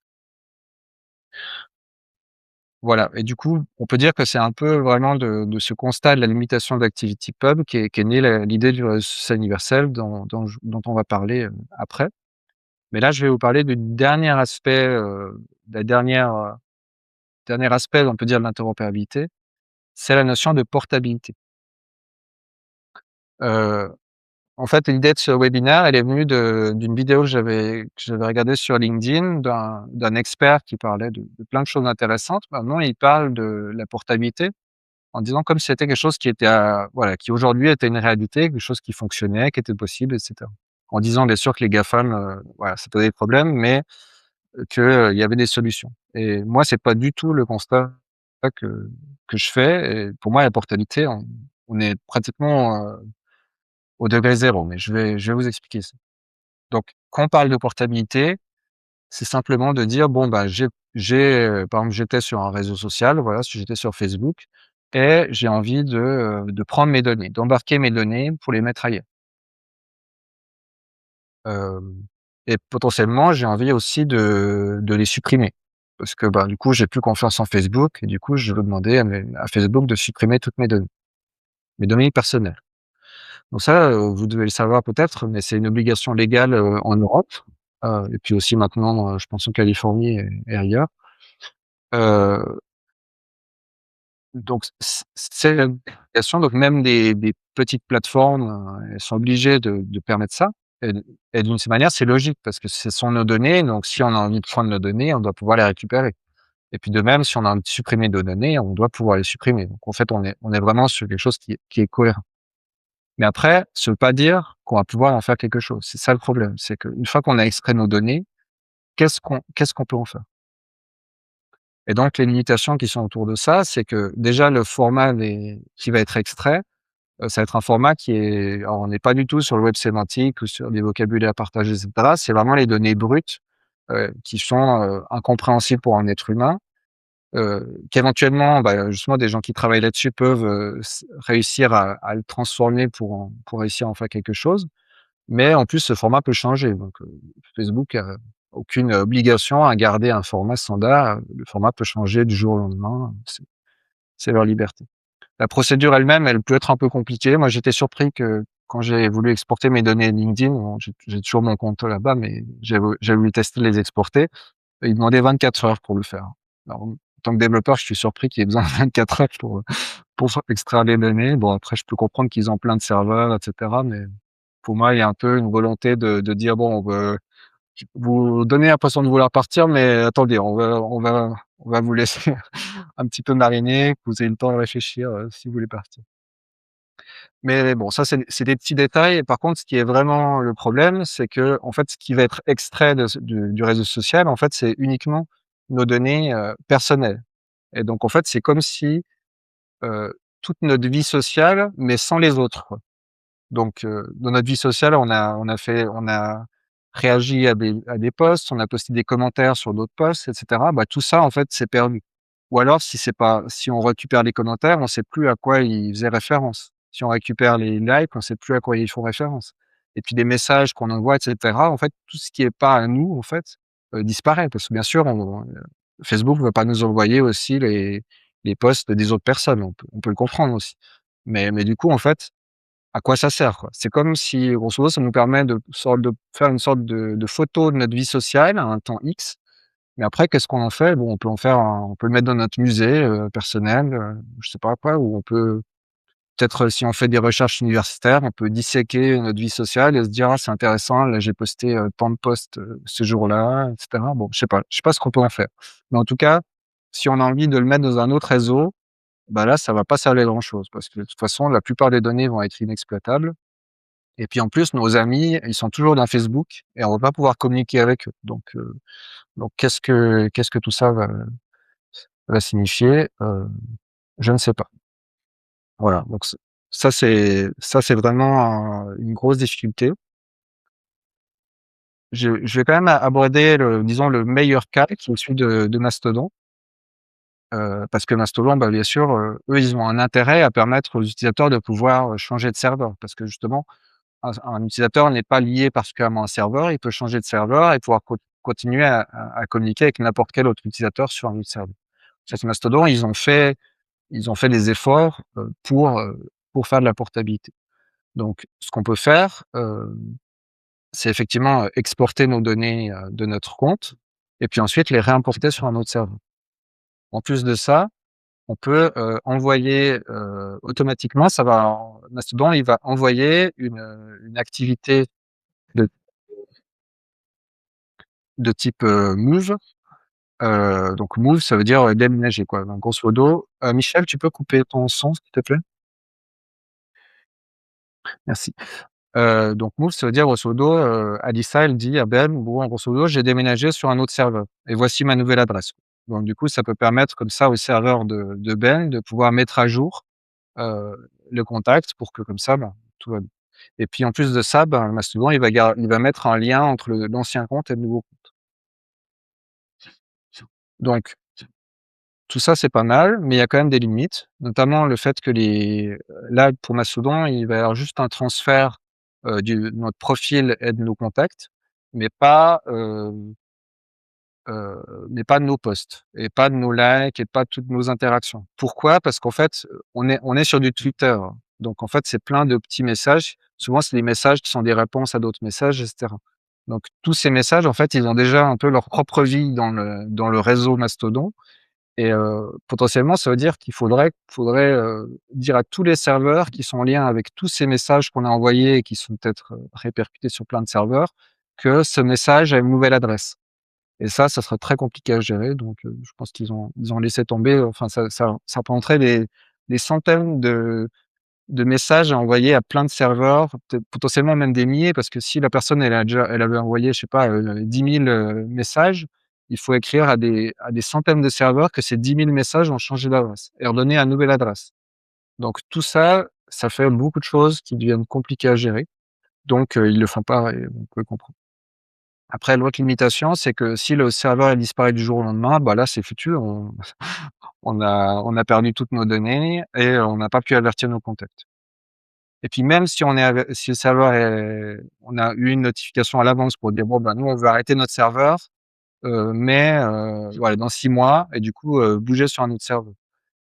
Voilà et du coup, on peut dire que c'est un peu vraiment de ce constat de la limitation d'ActivityPub qu'est née l'idée du réseau social universel dont on va parler, après. Mais là, je vais vous parler du dernier aspect, la dernier aspect, on peut dire, de l'interopérabilité, c'est la notion de portabilité. Heu, En fait, l'idée de ce webinaire, elle est venue d'une vidéo que j'avais regardée sur LinkedIn d'un expert qui parlait de plein de choses intéressantes. Maintenant, il parle de la portabilité en disant comme si c'était quelque chose qui était, voilà, qui aujourd'hui était une réalité, quelque chose qui fonctionnait, qui était possible et cetera. En disant bien sûr que les GAFAM, voilà, ça posait des problèmes, mais que, il y avait des solutions. Et moi, c'est pas du tout le constat que je fais et pour moi, la portabilité, on est pratiquement, au degré zéro, mais je vais vous expliquer ça. Donc quand on parle de portabilité, c'est simplement de dire: «Bon, bah, par exemple, j'étais sur un réseau social, voilà, si j'étais sur Facebook et j'ai envie de prendre mes données, d'embarquer mes données pour les mettre ailleurs». Hem Et potentiellement, j'ai envie aussi de les supprimer parce que, bah, du coup, j'ai plus confiance en Facebook et du coup, je veux demander à Facebook de supprimer toutes mes données personnelles. Donc ça, vous devez le savoir peut-être, mais c'est une obligation légale, en Europe, et puis aussi maintenant, je pense en Californie et ailleurs. Heu, donc c'est une obligation, donc même des petites plateformes, elles sont obligées de permettre ça et d'une certaine manière, c'est logique parce que ce sont nos données, donc si on a envie de prendre nos données, on doit pouvoir les récupérer et puis de même, si on a envie de supprimer nos données, on doit pouvoir les supprimer. Donc en fait, on est vraiment sur quelque chose qui est cohérent. Mais après, ça veut pas dire qu'on va pouvoir en faire quelque chose. C'est ça le problème, c'est qu'une fois qu'on a extrait nos données, qu'est-ce qu'on peut en faire? Et donc les limitations qui sont autour de ça, c'est que déjà le format qui va être extrait, ça va être un format qui est alors on n'est pas du tout sur le web sémantique ou sur des vocabulaires partagés et cetera. C'est vraiment les données brutes, qui sont, incompréhensibles pour un être humain, qu'éventuellement, bah, justement des gens qui travaillent là-dessus peuvent, réussir à le transformer pour réussir à en faire quelque chose. Mais en plus, ce format peut changer, donc Facebook a aucune obligation à garder un format standard, le format peut changer du jour au lendemain, c'est leur liberté. La procédure elle-même, elle peut être un peu compliquée. Moi, j'étais surpris que quand j'ai voulu exporter mes données LinkedIn, bon, j'ai toujours mon compte là-bas, mais j'ai voulu tester de les exporter. Ils demandaient 24 heures pour le faire. Alors, en tant que développeur, je suis surpris qu'il y ait besoin de 24 heures pour extraire les données. Bon, après, je peux comprendre qu'ils ont plein de serveurs, et cetera, mais pour moi, il y a un peu une volonté de dire: «Bon, on veut vous donnez l'impression de vouloir partir, mais attendez, on va vous laisser un petit peu mariner, que vous ayez le temps de réfléchir, si vous voulez partir». Mais bon, ça, c'est des petits détails. Et par contre, ce qui est vraiment le problème, c'est que en fait, ce qui va être extrait de ce du réseau social, en fait, c'est uniquement nos données, personnelles. Et donc en fait, c'est comme si, toute notre vie sociale, mais sans les autres, quoi. Donc, dans notre vie sociale, on a réagi à des posts, on a posté des commentaires sur d'autres posts, et cetera. Bah, tout ça, en fait, c'est perdu. Ou alors si on récupère les commentaires, on sait plus à quoi ils faisaient référence. Si on récupère les likes, on sait plus à quoi ils font référence. Et puis les messages qu'on envoie, et cetera, en fait, tout ce qui est pas à nous, en fait, disparaît. Parce que bien sûr, Facebook ne va pas nous envoyer aussi les posts des autres personnes. On peut le comprendre aussi. Mais du coup, en fait, à quoi ça sert, quoi? C'est comme si, grosso modo, ça nous permet de faire une sorte de photo de notre vie sociale à un temps X, mais après qu'est-ce qu'on en fait? Bon, on peut le mettre dans notre musée, personnel, je sais pas quoi, ou on peut peut-être, si on fait des recherches universitaires, on peut disséquer notre vie sociale et se dire: «Ah, c'est intéressant, là, j'ai posté, tant de posts, ce jour-là», et cetera. Bon, je sais pas ce qu'on peut en faire. Mais en tout cas, si on a envie de le mettre dans un autre réseau, bah, là, ça va pas servir à grand chose parce que de toute façon, la plupart des données vont être inexploitables. Et puis en plus, nos amis, ils sont toujours dans Facebook et on va pas pouvoir communiquer avec eux. Donc qu'est-ce que tout ça va signifier? Je ne sais pas. Voilà, donc ça c'est vraiment une grosse difficulté. Je vais quand même aborder disons le meilleur cas qui est celui de Mastodon, parce que Mastodon, bah, bien sûr, eux, ils ont un intérêt à permettre aux utilisateurs de pouvoir, changer de serveur parce que justement un utilisateur n'est pas lié particulièrement à un serveur, il peut changer de serveur et pouvoir continuer à communiquer avec n'importe quel autre utilisateur sur un autre serveur. Chez Mastodon, ils ont fait des efforts, pour faire de la portabilité. Donc ce qu'on peut faire, c'est effectivement, exporter nos données, de notre compte et puis ensuite les réimporter sur un autre serveur. En plus de ça, on peut, envoyer, automatiquement, Mastodon, il va envoyer une activité de type, move. Donc move, ça veut dire, déménager quoi. Donc grosso modo, Michel, tu peux couper ton son s'il te plaît? Merci. Donc move, ça veut dire grosso modo, Alyssa, elle dit à Ben: «Bon, grosso modo, j'ai déménagé sur un autre serveur et voici ma nouvelle adresse». Donc du coup, ça peut permettre comme ça au serveur de Ben de pouvoir mettre à jour, le contact pour que comme ça, ben, tout va bien. Et puis en plus de ça, ben, Mastodon, il va mettre un lien entre l'ancien compte et le nouveau compte. Donc tout ça, c'est pas mal, mais il y a quand même des limites, notamment le fait que là, pour Mastodon, il va y avoir juste un transfert, de notre profil et de nos contacts, mais pas, mais pas de nos posts et pas de nos likes et pas toutes nos interactions. Pourquoi? Parce qu'en fait, on est sur du Twitter, donc en fait, c'est plein de petits messages. Souvent, c'est des messages qui sont des réponses à d'autres messages et cetera. Donc tous ces messages, en fait, ils ont déjà un peu leur propre vie dans le réseau Mastodon. Et potentiellement, ça veut dire qu'il faudrait, dire à tous les serveurs qui sont en lien avec tous ces messages qu'on a envoyés et qui sont peut-être, répercutés sur plein de serveurs, que ce message a une nouvelle adresse. Et ça serait très compliqué à gérer donc je pense ils ont laissé tomber, enfin ça prendrait des centaines de messages à envoyer à plein de serveurs, peut-être potentiellement même des milliers parce que si la personne elle avait envoyé, je sais pas, 10 000, messages, il faut écrire à des centaines de serveurs que ces 10 000 messages ont changé d'adresse et redonner une nouvelle adresse. Donc tout ça, ça fait beaucoup de choses qui deviennent compliquées à gérer, donc ils le font pas et on peut le comprendre. Après l'autre limitation, c'est que si le serveur, il disparaît du jour au lendemain, bah là, c'est foutu, on a perdu toutes nos données et on n'a pas pu avertir nos contacts. Et puis même si si le serveur on a eu une notification à l'avance pour dire: «Bon, ben, nous, on veut arrêter notre serveur, mais voilà, dans 6 mois» et du coup, bouger sur un autre serveur.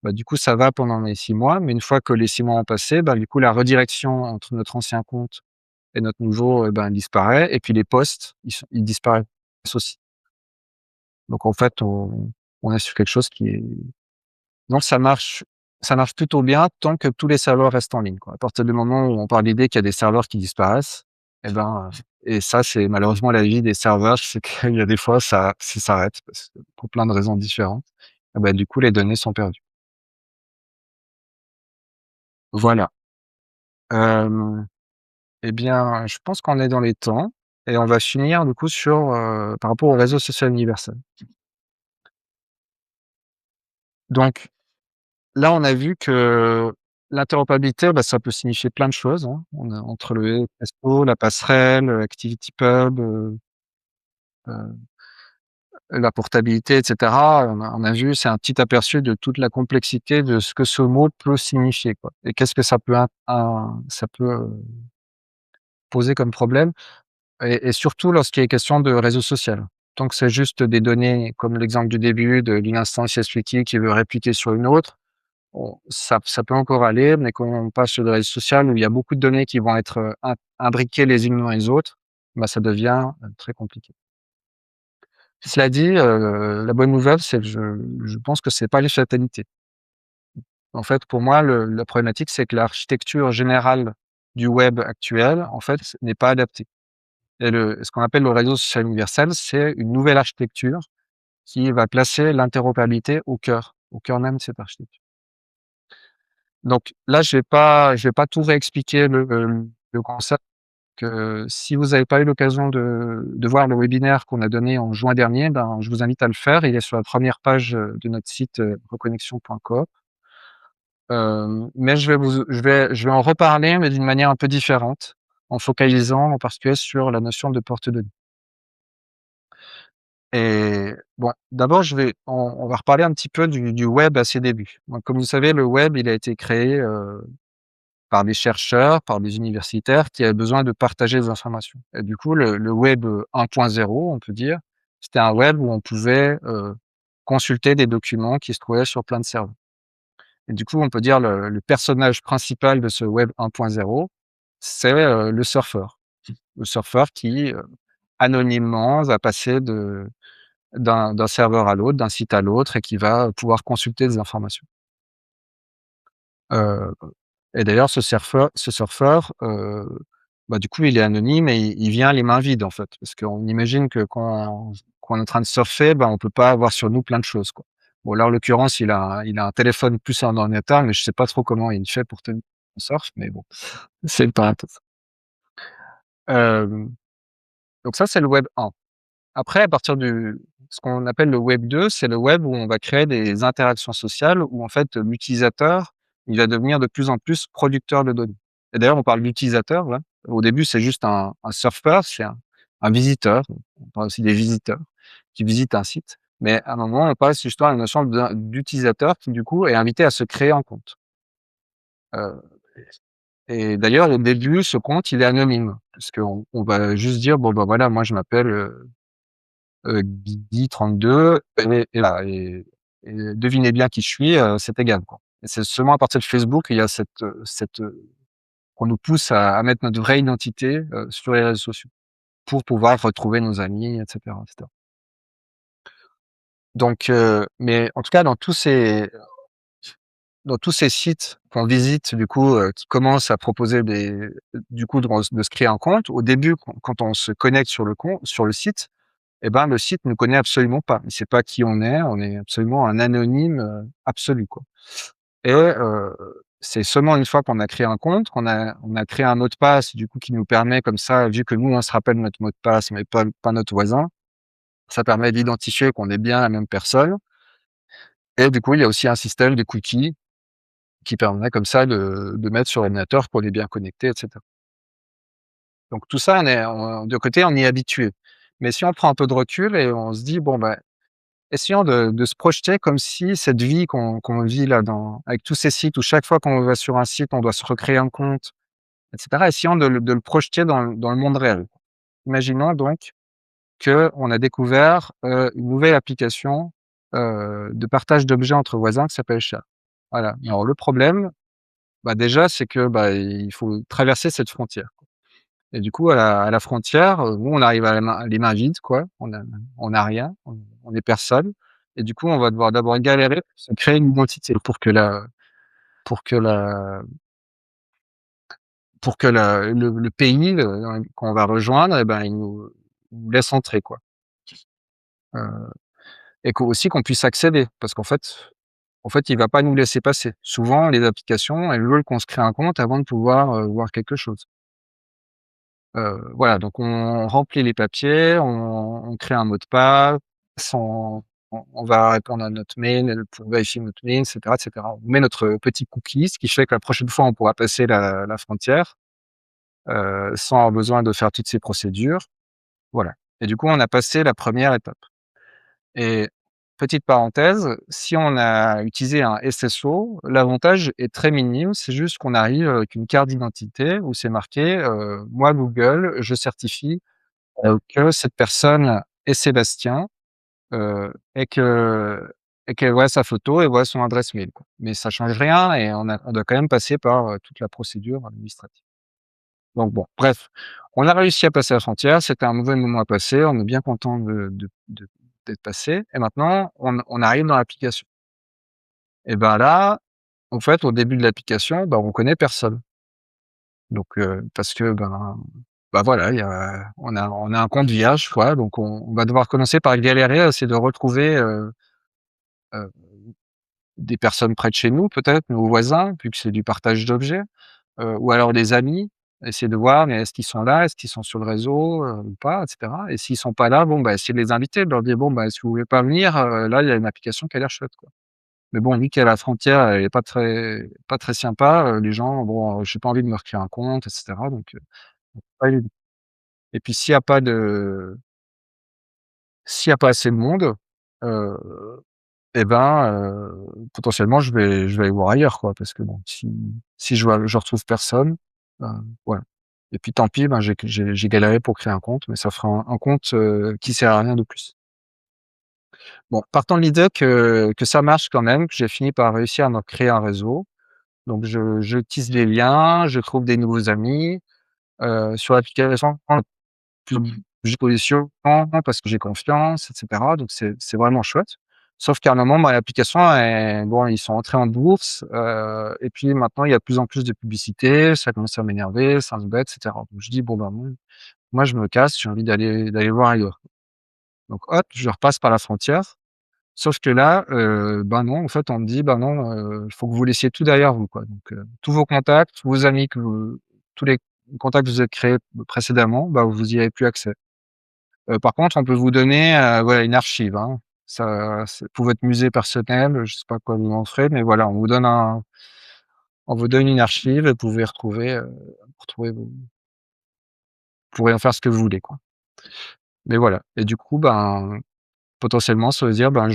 Bah, du coup, ça va pendant les 6 mois, mais une fois que les 6 mois ont passé, bah, du coup, la redirection entre notre ancien compte et notre nouveau, ben, disparaît et puis les posts, ils disparaissent aussi. Donc en fait, on est sur quelque chose qui est donc ça marche plutôt bien tant que tous les serveurs restent en ligne, quoi. À partir du moment où on part de l'idée qu'il y a des serveurs qui disparaissent et ben, et ça, c'est malheureusement la vie des serveurs, c'est qu'il y a des fois ça s'arrête parce que pour plein de raisons différentes, et bah, du coup, les données sont perdues. Voilà. Hem Eh bien, je pense qu'on est dans les temps et on va finir du coup sur, par rapport au réseau social universel. Donc là, on a vu que l'interopérabilité, bah, ça peut signifier plein de choses, hein. On a entre le Espresso, la passerelle, ActivityPub, la portabilité et cetera. On a vu, c'est un petit aperçu de toute la complexité de ce que ce mot peut signifier, quoi, et qu'est-ce que ça peut ça peut, poser comme problème. Et surtout lorsqu'il est question de réseau social. Tant que c'est juste des données, comme l'exemple du début d'une instance SVT qui veut répliquer sur une autre, ça peut encore aller, mais quand on passe sur le réseau social où il y a beaucoup de données qui vont être, imbriquées les unes dans les autres, bah, ça devient, très compliqué. Cela dit, la bonne nouvelle, c'est que je pense que c'est pas une fatalité. En fait, pour moi, la problématique, c'est que l'architecture générale du web actuel, en fait, n'est pas adaptée. Et ce qu'on appelle le réseau social universel, c'est une nouvelle architecture qui va placer l'interopérabilité au cœur même de cette architecture. Donc là, je vais pas tout réexpliquer le concept, que si vous n'avez pas eu l'occasion de voir le webinaire qu'on a donné en juin dernier, ben, je vous invite à le faire. Il est sur la première page, de notre site, reconnexion.coop. Mais je vais en reparler, mais d'une manière un peu différente, en focalisant en particulier sur la notion de porte de. Et bon, d'abord, on va reparler un petit peu du web à ses débuts. Donc, comme vous savez, le web, il a été créé, par des chercheurs, par des universitaires qui avaient besoin de partager des informations. Et du coup, le web, 1.0, on peut dire, c'était un web où on pouvait, consulter des documents qui se trouvaient sur plein de serveurs. Et du coup, on peut dire le personnage principal de ce web 1.0, c'est, le surfeur. Le surfeur qui, anonymement va passer d'un serveur à l'autre, d'un site à l'autre et qui va pouvoir consulter des informations. Heu et d'ailleurs ce surfeur, bah, du coup, il est anonyme et il vient les mains vides, en fait. Parce qu'on imagine que quand on est en train de surfer, bah, on peut pas avoir sur nous plein de choses, quoi. Bon, là, en l'occurrence, il a un téléphone plus un ordinateur, mais je sais pas trop comment il fait pour tenir son surf, mais bon, c'est une parenthèse. Hem, donc ça, c'est le web 1. Après, à partir du ce qu'on appelle le web 2, c'est le web où on va créer des interactions sociales où en fait, l'utilisateur, il va devenir de plus en plus producteur de données. Et d'ailleurs, on parle d'utilisateur là. Au début, c'est juste un surfeur, c'est un visiteur. On parle aussi des visiteurs qui visitent un site. Mais à un moment, on passe justement à la notion d'utilisateur qui, du coup, est invité à se créer un compte. Heu et d'ailleurs, au début, ce compte, il est anonyme puisqu'on va juste dire: «Bon, bah, voilà, moi je m'appelle, Guigui 32 et voilà et devinez bien qui je suis, c'est égal, quoi. Et c'est seulement à partir de Facebook qu'il y a qu'on nous pousse à mettre notre vraie identité, sur les réseaux sociaux pour pouvoir retrouver nos amis et cetera. Donc mais en tout cas dans tous ces sites qu'on visite du coup, qui commencent à proposer du coup de se créer un compte, au début quand on se connecte sur le site, et ben, le site ne connaît absolument pas. Il sait pas qui on est absolument un anonyme, absolu, quoi. Et c'est seulement une fois qu'on a créé un compte, qu'on a créé un mot de passe, du coup, qui nous permet comme ça, vu que nous, on se rappelle notre mot de passe, mais pas notre voisin, ça permet d'identifier qu'on est bien la même personne. Et du coup, il y a aussi un système de cookies qui permet comme ça de mettre sur l'ordinateur qu'on est bien connecté et cetera. Donc tout ça, de côté, on y est habitué. Mais si on prend un peu de recul et on se dit: «Bon, bah, essayons de se projeter comme si cette vie qu'on vit là avec tous ces sites où chaque fois qu'on va sur un site, on doit se recréer un compte et cetera. Essayons de le projeter dans le monde réel. Imaginons donc qu'on a découvert, une nouvelle application, de partage d'objets entre voisins qui s'appelle Share. Voilà. Alors le problème, bah, déjà, c'est que, bah, il faut traverser cette frontière et du coup à la frontière, nous on arrive à la main les mains vides quoi, on a rien, on est personne et du coup on va devoir d'abord galérer pour se créer une identité pour que la pour que le pays, qu'on va rejoindre et ben, il nous laisse entrer quoi, heu et aussi qu'on puisse accéder parce qu'en fait, il va pas nous laisser passer. Souvent les applications, elles veulent qu'on se crée un compte avant de pouvoir, voir quelque chose. Voilà, donc on remplit les papiers, on crée un mot de passe, on va répondre à notre mail, pour vérifier notre mail et cetera. On met notre petit cookie, ce qui fait que la prochaine fois, on pourra passer la frontière, sans avoir besoin de faire toutes ces procédures. Voilà et du coup, on a passé la première étape et petite parenthèse, si on a utilisé un SSO, l'avantage est très minime, c'est juste qu'on arrive avec une carte d'identité où c'est marqué, «Moi Google, je certifie que cette personne est Sébastien, et qu'elle voit sa photo et voit son adresse mail, quoi. Mais ça change rien et on doit quand même passer par, toute la procédure administrative. Donc bon, bref, on a réussi à passer la frontière, c'était un mauvais moment à passer, on est bien content d'être passé et maintenant on arrive dans l'application et ben là, en fait, au début de l'application, bah, on connaît personne. Donc parce que, ben, voilà, on a un compte vierge, quoi, donc on va devoir commencer par galérer à essayer de retrouver, heu, des personnes près de chez nous peut-être, nos voisins, vu que c'est du partage d'objets, ou alors des amis. Essayer de voir, mais est-ce qu'ils sont là? Est-ce qu'ils sont sur le réseau, ou pas et cetera et s'ils sont pas là, bon, bah, essayer de les inviter, de leur dire: «Bon, bah, si vous voulez pas venir, là, il y a une application qui a l'air chouette, quoi». Mais bon, vu qu'à la frontière, elle est pas très sympa, les gens, bon, j'ai pas envie de me recréer un compte et cetera donc pas évident. Et puis s'il y a pas assez de monde, heu et ben, potentiellement je vais aller voir ailleurs quoi, parce que bon, si je retrouve personne, heu, voilà et puis tant pis, ben, j'ai galéré pour créer un compte, mais ça fera un compte, qui sert à rien de plus. Bon, partant de l'idée que ça marche quand même, que j'ai fini par réussir à me créer un réseau, donc je tisse des liens, je trouve des nouveaux amis, sur l'application plus j'ai position parce que j'ai confiance et cetera, donc c'est vraiment chouette. Sauf qu'à un moment, bah, l'application bon, ils sont entrés en bourse, et puis maintenant il y a de plus en plus de publicité, ça commence à m'énerver, ça m'embête et cetera. Donc je dis: «Bon, bah, moi je me casse, j'ai envie d'aller voir ailleurs». Donc hop, je repasse par la frontière, sauf que là, bah, non, en fait, on me dit: «Bah, non, il faut que vous laissiez tout derrière vous, quoi». Donc tous vos contacts, vos amis tous les contacts que vous avez créés précédemment, bah, vous y avez plus accès. Par contre, on peut vous donner, voilà, une archive, hein. Ça c'est pour votre musée personnel, je sais pas quoi vous en ferez, mais voilà, on vous donne une archive et vous pouvez retrouver vos vous pourrez en faire ce que vous voulez, quoi. Mais voilà et du coup, ben, potentiellement, ça veut dire, ben,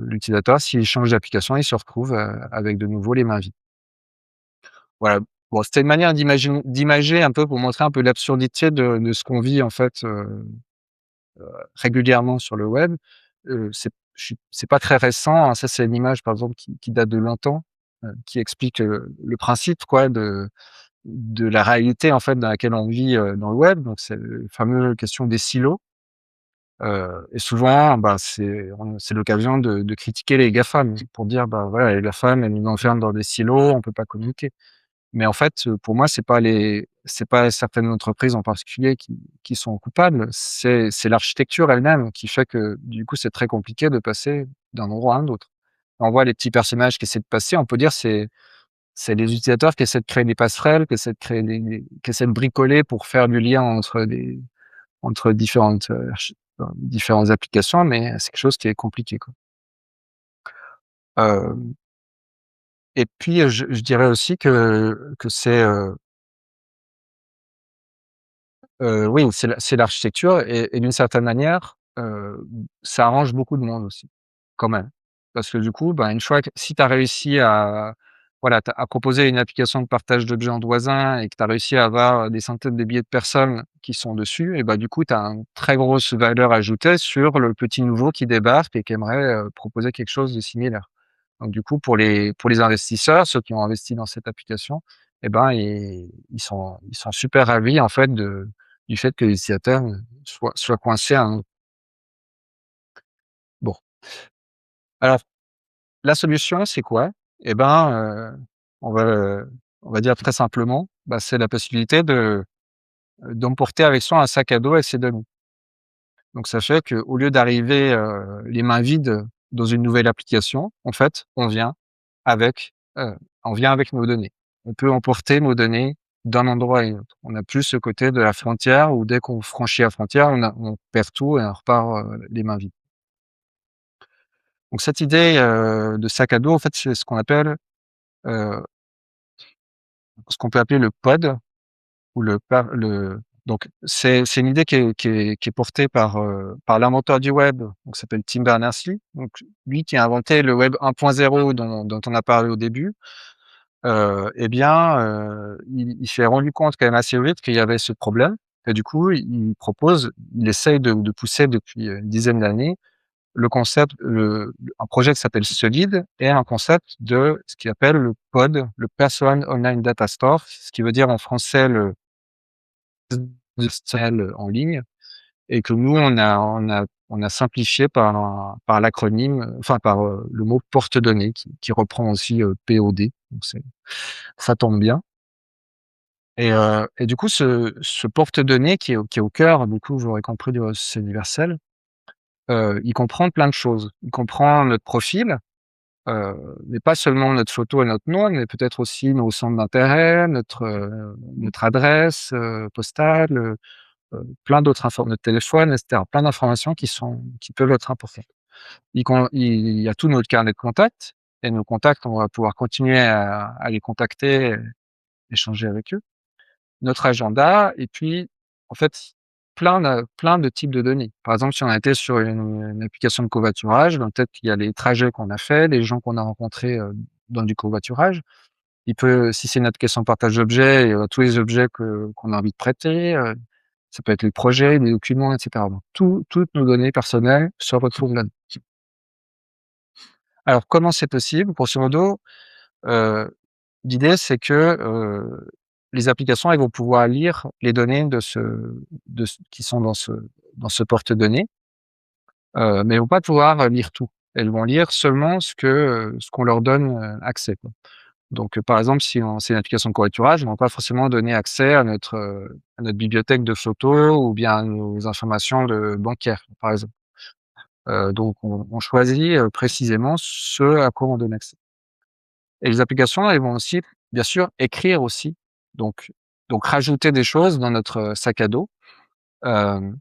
l'utilisateur, s'il change d'application, il se retrouve, avec de nouveau les mains vides. Voilà. Bon, c'était une manière d'imager un peu pour montrer un peu l'absurdité de ce qu'on vit, en fait, régulièrement sur le web. C'est pas très récent, hein. Ça, c'est une image, par exemple, qui date de longtemps, qui explique, le principe, quoi, de la réalité, en fait, dans laquelle on vit, dans le web. Donc c'est le fameux question des silos, et souvent, bah, c'est l'occasion de critiquer les GAFAM pour dire: «Bah, voilà, les GAFAM, elles nous enferment dans des silos, on peut pas communiquer». Mais en fait, pour moi, c'est pas certaines entreprises en particulier qui sont coupables, c'est l'architecture elle-même qui fait que, du coup, c'est très compliqué de passer d'un endroit à un autre. On voit les petits personnages qui essaient de passer, on peut dire c'est les utilisateurs qui essaient de créer des passerelles, qui essaient de bricoler pour faire du lien entre différentes applications, mais c'est quelque chose qui est compliqué, quoi. Hem et puis, je dirais aussi que oui, c'est l'architecture et d'une certaine manière, ça arrange beaucoup de monde aussi, quand même. Parce que du coup, ben, une fois que si tu as réussi à voilà, à proposer une application de partage d'objets entre voisins et que tu as réussi à avoir des centaines de milliers de personnes qui sont dessus et bah, du coup, tu as une très grosse valeur ajoutée sur le petit nouveau qui débarque et qui aimerait, proposer quelque chose de similaire. Donc du coup, pour les investisseurs, ceux qui ont investi dans cette application, et ben, ils sont super ravis en fait du fait que les utilisateurs soient coincés à un bon. Alors la solution, c'est quoi? Et ben, on va, on va dire très simplement, bah, c'est la possibilité d'emporter avec soi un sac à dos avec ses données. Donc ça fait qu'au lieu d'arriver, les mains vides dans une nouvelle application, en fait, avec, on vient avec nos données. On peut emporter nos données d'un endroit à un autre. On n'a plus ce côté de la frontière où dès qu'on franchit la frontière, on perd tout et on repart, les mains vides. Donc cette idée, de sac à dos, en fait, c'est heu, ce qu'on peut appeler le pod ou donc c'est une idée qui est portée par l'inventeur du web, donc s'appelle Tim Berners-Lee. Donc lui qui a inventé le web 1.0 dont on a parlé au début, et bien, il s'est rendu compte quand même assez vite qu'il y avait ce problème et du coup, il essaye de pousser depuis, une dizaine d'années le concept, un projet qui s'appelle Solid et un concept de ce qu'il appelle le POD, le Personal Online Data Store, ce qui veut dire en français le industriel en ligne et que nous on a simplifié par l'acronyme, enfin par, le mot porte-données qui reprend aussi, POD, donc ça tombe bien et du coup ce porte-données qui est au cœur, du coup, vous l'aurez compris, du RSS universel, il comprend plein de choses. Il comprend notre profil, mais pas seulement notre photo et notre nom, mais peut-être aussi nos centres d'intérêt, notre adresse, postale, plein d'autres infos, notre téléphone et cetera. Plein d'informations qui peuvent être importantes. Il y a tout notre carnet de contacts et nos contacts, on va pouvoir continuer à les contacter, échanger avec eux. Notre agenda et puis, en fait, plein de types de données. Par exemple, si on a été sur une application de covoiturage, ben, peut-être qu'il y a les trajets qu'on a faits, les gens qu'on a rencontrés, dans du covoiturage. Si c'est une application de partage d'objets, il y aura tous les objets qu'on a envie de prêter, ça peut être les projets, les documents et cetera. Donc toutes nos données personnelles se retrouvent là-dedans. Alors comment c'est possible? Grosso modo, heu, l'idée c'est que, les applications, elles vont pouvoir lire les données qui sont dans ce porte-données, mais elles vont pas pouvoir lire tout. Elles vont lire seulement ce qu'on leur donne, accès, quoi. Donc, par exemple, si c'est une application de covoiturage, on va pas forcément donner accès à notre bibliothèque de photos ou bien à nos informations bancaires, par exemple. Donc on choisit, précisément ce à quoi on donne accès et les applications, elles vont aussi, bien sûr, écrire aussi, donc rajouter des choses dans notre, sac à dos. Hem,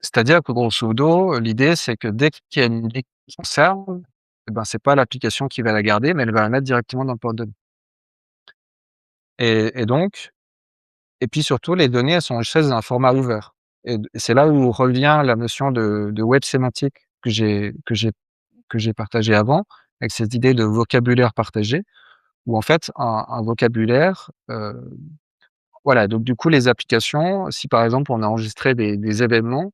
C'est-à-dire que grosso modo, l'idée, c'est que dès qu'il y a une idée qui concerne, et ben, c'est pas l'application qui va la garder, mais elle va la mettre directement dans le porte-données et donc et puis surtout, les données, elles sont enregistrées dans un format ouvert et c'est là où revient la notion de web sémantique que j'ai partagée avant, avec cette idée de vocabulaire partagé, où en fait un vocabulaire, voilà, donc du coup les applications, si par exemple on a enregistré des événements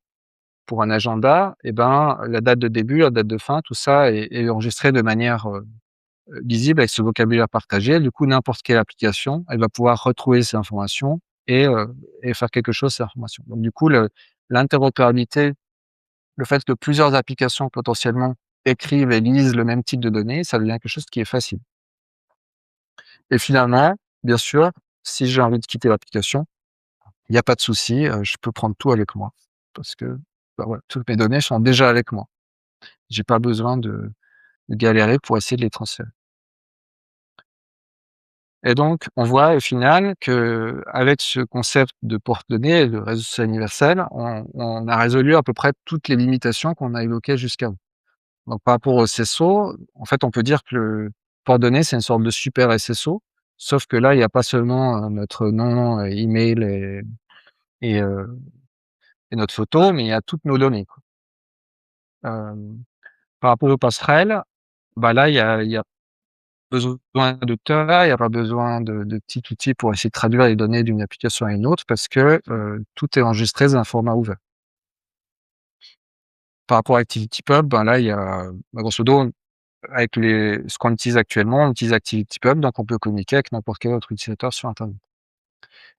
pour un agenda et ben, la date de début, la date de fin, tout ça est enregistré de manière, lisible avec ce vocabulaire partagé. Du coup, n'importe quelle application, elle va pouvoir retrouver ces informations et faire quelque chose de ces informations. Donc du coup, l'interopérabilité, le fait que plusieurs applications potentiellement écrivent et lisent le même type de données, ça devient quelque chose qui est facile. Et finalement, bien sûr, si j'ai envie de quitter l'application, il y a pas de souci, je peux prendre tout avec moi parce que, bah, voilà, toutes mes données sont déjà avec moi. J'ai pas besoin de galérer pour essayer de les transférer. Et donc, on voit au final qu'avec ce concept de porte-données, de réseau social universel, on a résolu à peu près toutes les limitations qu'on a évoquées jusqu'avant. Donc par rapport au SSO, en fait, on peut dire que le porte-données, c'est une sorte de super SSO, sauf que là, il y a pas seulement, notre nom, email et heu et notre photo, mais il y a toutes nos données, quoi. Par rapport aux passerelles, bah, là, il y a besoin de Tera, il y a pas besoin de petits outils pour essayer de traduire les données d'une application à une autre parce que, tout est enregistré dans un format ouvert. Par rapport à ActivityPub, ben, là, il y a, bah, grosso modo, avec ce qu'on utilise actuellement, on utilise ActivityPub, donc on peut communiquer avec n'importe quel autre utilisateur sur internet.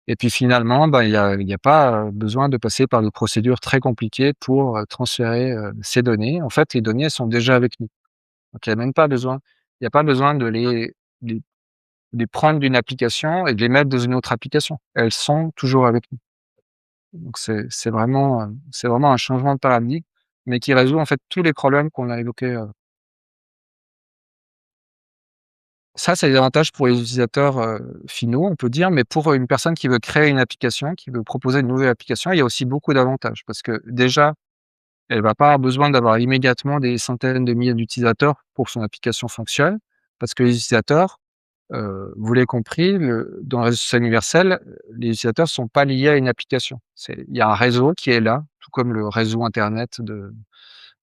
Et puis finalement, bah, il y a pas, besoin de passer par des procédures très compliquées pour, transférer, ces données. En fait, les données, elles sont déjà avec nous. Donc il y a pas besoin de les les prendre d'une application et de les mettre dans une autre application. Elles sont toujours avec nous. Donc c'est vraiment un changement de paradigme, mais qui résout en fait tous les problèmes qu'on a évoqués. Ça, c'est les avantages pour les utilisateurs, finaux, on peut dire, mais pour une personne qui veut créer une application, qui veut proposer une nouvelle application, il y a aussi beaucoup d'avantages. Parce que déjà, elle va pas avoir besoin d'avoir immédiatement des centaines de milliers d'utilisateurs pour que son application fonctionne. Parce que les utilisateurs, vous l'avez compris, dans le réseau social universel, les utilisateurs sont pas liés à une application. Il y a un réseau qui est là, tout comme le réseau internet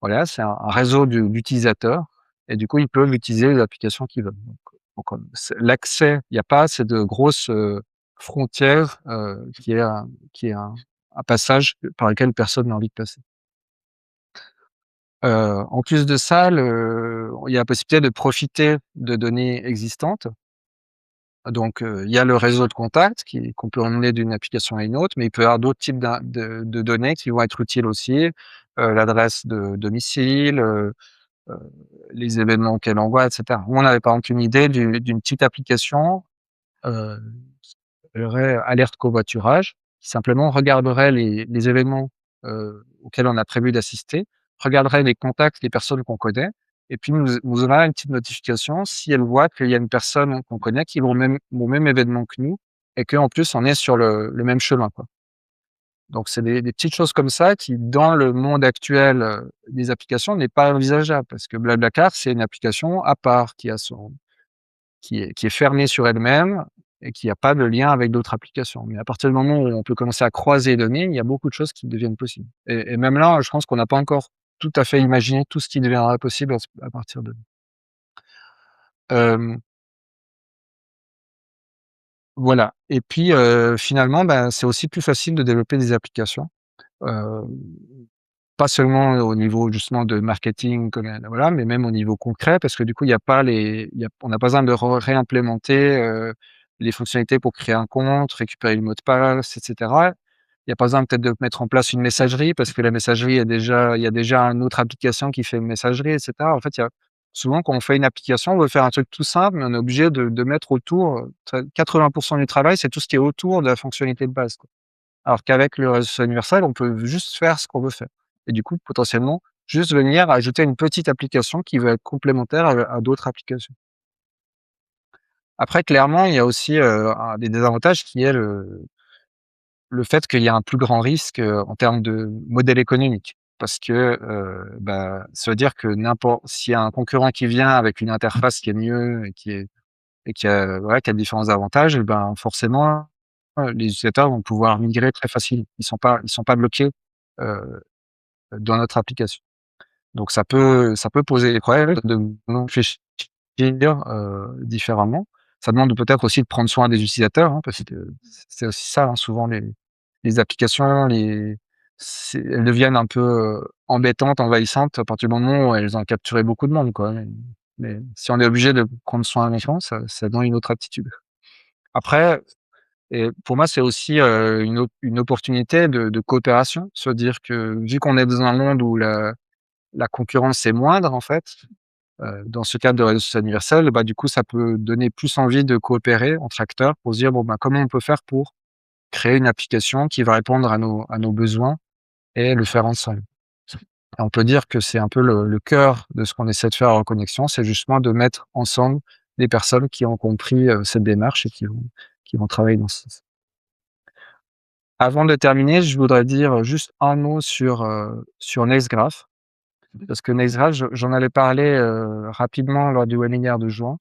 voilà, c'est un réseau d'utilisateurs et du coup, ils peuvent utiliser les applications qu'ils veulent. C'est l'accès, il y a pas assez de grosses, frontières, qui est un passage par lequel personne n'a envie de passer. En plus de ça, il y a la possibilité de profiter de données existantes. Donc, il y a le réseau de contacts qu'on peut emmener d'une application à une autre, mais il peut y avoir d'autres types de données qui vont être utiles aussi, l'adresse de domicile, heu, les événements qu'elle envoie et cetera. Nous, on avait par exemple une idée d'une petite application, qui s'appellerait Alerte covoiturage, qui simplement regarderait les événements, auxquels on a prévu d'assister, regarderait les contacts des personnes qu'on connaît et puis nous enverra une petite notification si elle voit qu'il y a une personne qu'on connaît qui va au même événement que nous et qu'en plus on est sur le même chemin, quoi. Donc c'est des petites choses comme ça qui, dans le monde actuel, des applications, n'est pas envisageable parce que BlaBlaCar, c'est une application à part qui est fermée sur elle-même et qui a pas de lien avec d'autres applications. Mais à partir du moment où on peut commencer à croiser les données, il y a beaucoup de choses qui deviennent possibles. Et même là, je pense qu'on n'a pas encore tout à fait imaginé tout ce qui deviendra possible à partir de hem, voilà et puis, finalement, ben, c'est aussi plus facile de développer des applications. Heu Pas seulement au niveau justement de marketing comme, voilà, mais même au niveau concret parce que du coup, il y a pas les il y a on n'a pas besoin de réimplémenter, les fonctionnalités pour créer un compte, récupérer le mot de passe et cetera. Il y a pas besoin peut-être de mettre en place une messagerie parce que la messagerie il y a déjà une autre application qui fait une messagerie et cetera. En fait, il y a souvent quand on fait une application, on veut faire un truc tout simple, mais on est obligé de mettre autour, 80 du travail, c'est tout ce qui est autour de la fonctionnalité de base, quoi. Alors qu'avec le réseau social universel, on peut juste faire ce qu'on veut faire et du coup, potentiellement, juste venir ajouter une petite application qui va être complémentaire à d'autres applications. Après, clairement, il y a aussi, un des désavantages qui est le fait qu'il y a un plus grand risque, en termes de modèle économique. Parce que, bah, ça veut dire que s'il y a un concurrent qui vient avec une interface qui est mieux et qui a voilà, qui a différents avantages et ben, forcément, les utilisateurs vont pouvoir migrer très facilement. Ils sont pas bloqués, heu, dans notre application. Donc ça peut poser des problèmes de réfléchir, différemment. Ça demande peut-être aussi de prendre soin des utilisateurs, hein, parce que c'est aussi ça, hein, souvent les applications, elles deviennent un peu, embêtantes, envahissantes à partir du moment où elles ont capturé beaucoup de monde, quoi. Mais si on est obligé de prendre soin des gens, ça donne une autre attitude. Après et pour moi, c'est aussi, une opportunité de coopération. Se dire que vu qu'on est dans un monde où la concurrence est moindre en fait, dans ce cadre de réseau social universel, bah, du coup, ça peut donner plus envie de coopérer entre acteurs pour se dire: «Bon, bah, comment on peut faire pour créer une application qui va répondre à nos besoins et le faire ensemble?» Et on peut dire que c'est un peu le cœur de ce qu'on essaie de faire à Reconnexion, c'est justement de mettre ensemble des personnes qui ont compris, cette démarche et qui vont travailler dans ce sens. Avant de terminer, je voudrais dire juste un mot sur Nextgraph. Parce que Nextgraph, j'en avais parlé, rapidement lors du webinaire de juin.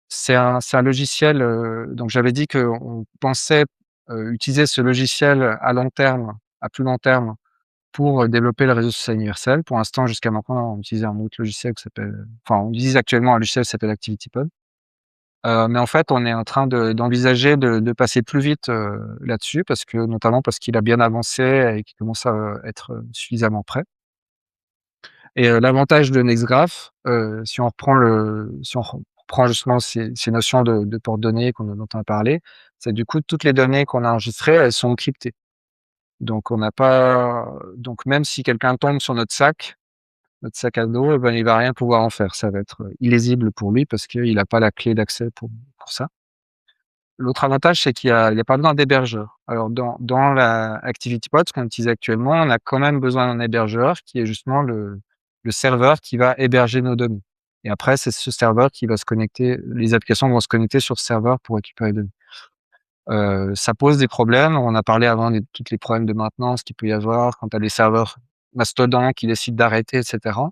C'est un logiciel, donc j'avais dit qu'on pensait, utiliser ce logiciel à long terme, à plus long terme pour, développer le réseau social universel. Pour l'instant, jusqu'à maintenant, on utilisait un autre logiciel qui s'appelle enfin, on utilise actuellement un logiciel qui s'appelle ActivityPub. Mais en fait, on est en train d'envisager de passer plus vite, là-dessus parce que notamment parce qu'il a bien avancé et qu'il commence à être, suffisamment prêt. et l'avantage de Nextgraph, si on reprend justement ces notions de porte-données dont on a parlé, c'est du coup toutes les données qu'on a enregistrées, elles sont cryptées. Donc on n'a pas donc même si quelqu'un tombe sur notre sac à dos, eh ben, il va rien pouvoir en faire. Ça va être, illisible pour lui parce qu'il a pas la clé d'accès pour ça. L'autre avantage, c'est qu'il y a pas besoin d'hébergeur. Alors dans la ActivityPod, ce qu'on utilise actuellement, on a quand même besoin d'un hébergeur qui est justement le serveur qui va héberger nos données et après c'est ce serveur qui va se connecter les applications vont se connecter sur ce serveur pour récupérer les données. Ça pose des problèmes. On a parlé avant de tous les problèmes de maintenance qu'il peut y avoir quand tu as des serveurs mastodons qui décident d'arrêter et cetera.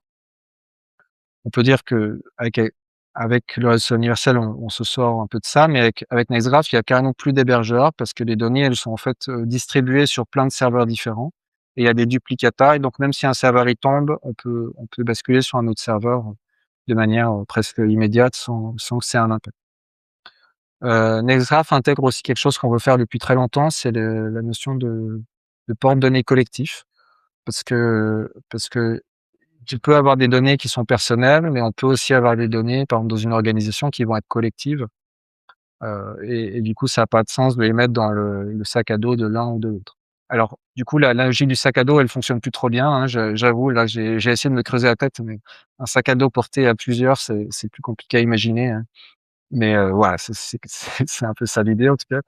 On peut dire qu'avec le réseau universel, on se sort un peu de ça, mais avec Nextgraph, il y a carrément plus d'hébergeurs parce que les données, elles sont en fait, distribuées sur plein de serveurs différents et il y a des duplicata et donc même si un serveur, il tombe, on peut basculer sur un autre serveur, de manière, presque immédiate sans que ça ait un impact. Nextgraph intègre aussi quelque chose qu'on veut faire depuis très longtemps, c'est la notion de porte-données collectif parce que tu peux avoir des données qui sont personnelles, mais on peut aussi avoir des données, par exemple, dans une organisation qui vont être collectives, et du coup, ça a pas de sens de les mettre dans le sac à dos de l'un ou de l'autre. Alors, du coup, l'analogie du sac à dos, elle fonctionne plus trop bien, hein, j'avoue, là, j'ai essayé de me creuser la tête, mais un sac à dos porté à plusieurs, c'est plus compliqué à imaginer, hein. Mais, voilà, c'est un peu ça l'idée, en tout cas,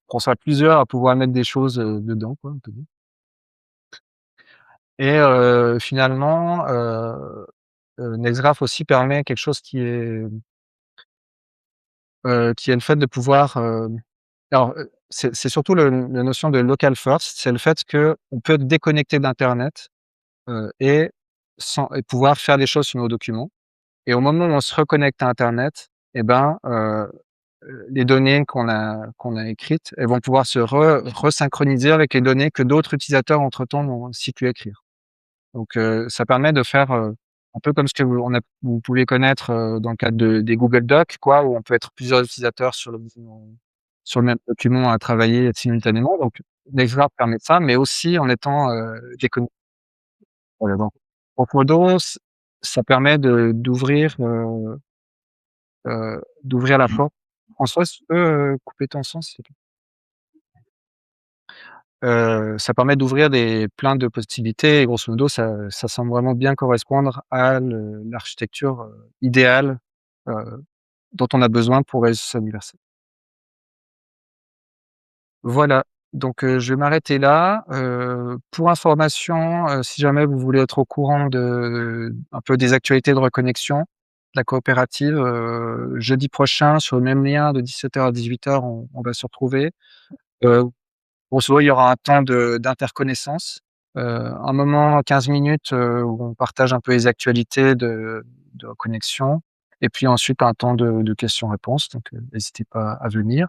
qu'on soit plusieurs à pouvoir mettre des choses, dedans, quoi, on peut dire et finalement, Nextgraph aussi permet quelque chose qui est le fait de pouvoir, alors, c'est surtout la notion de local first, c'est le fait qu'on peut être déconnecté d'internet, et pouvoir faire des choses sur nos documents et au moment où on se reconnecte à internet et ben, les données qu'on a écrites, elles vont pouvoir se resynchroniser avec les données que d'autres utilisateurs entre temps ont aussi pu écrire. Donc, ça permet de faire, un peu comme ce que vous pouvez connaître, dans le cadre des Google Docs quoi, où on peut être plusieurs utilisateurs sur le même document à travailler simultanément. Donc Nextgraph permet ça, mais aussi en étant, déconnecté. Voilà donc grosso modo, ça permet d'ouvrir la porte. François, si tu peux, couper ton son s'il te plaît? Ça permet d'ouvrir plein de possibilités et grosso modo, ça semble vraiment bien correspondre à l'architecture, idéale, heu, dont on a besoin pour réussir son anniversaire. Voilà, donc je vais m'arrêter là. Pour information, si jamais vous voulez être au courant un peu des actualités de reconnexion, de la coopérative, jeudi prochain sur le même lien de 17h à 18h, on va se retrouver. Heu, Grosso modo, il y aura un temps d'interconnaissance, un moment 15 minutes, où on partage un peu les actualités de connexion et puis ensuite un temps de questions-réponses, donc n'hésitez pas à venir.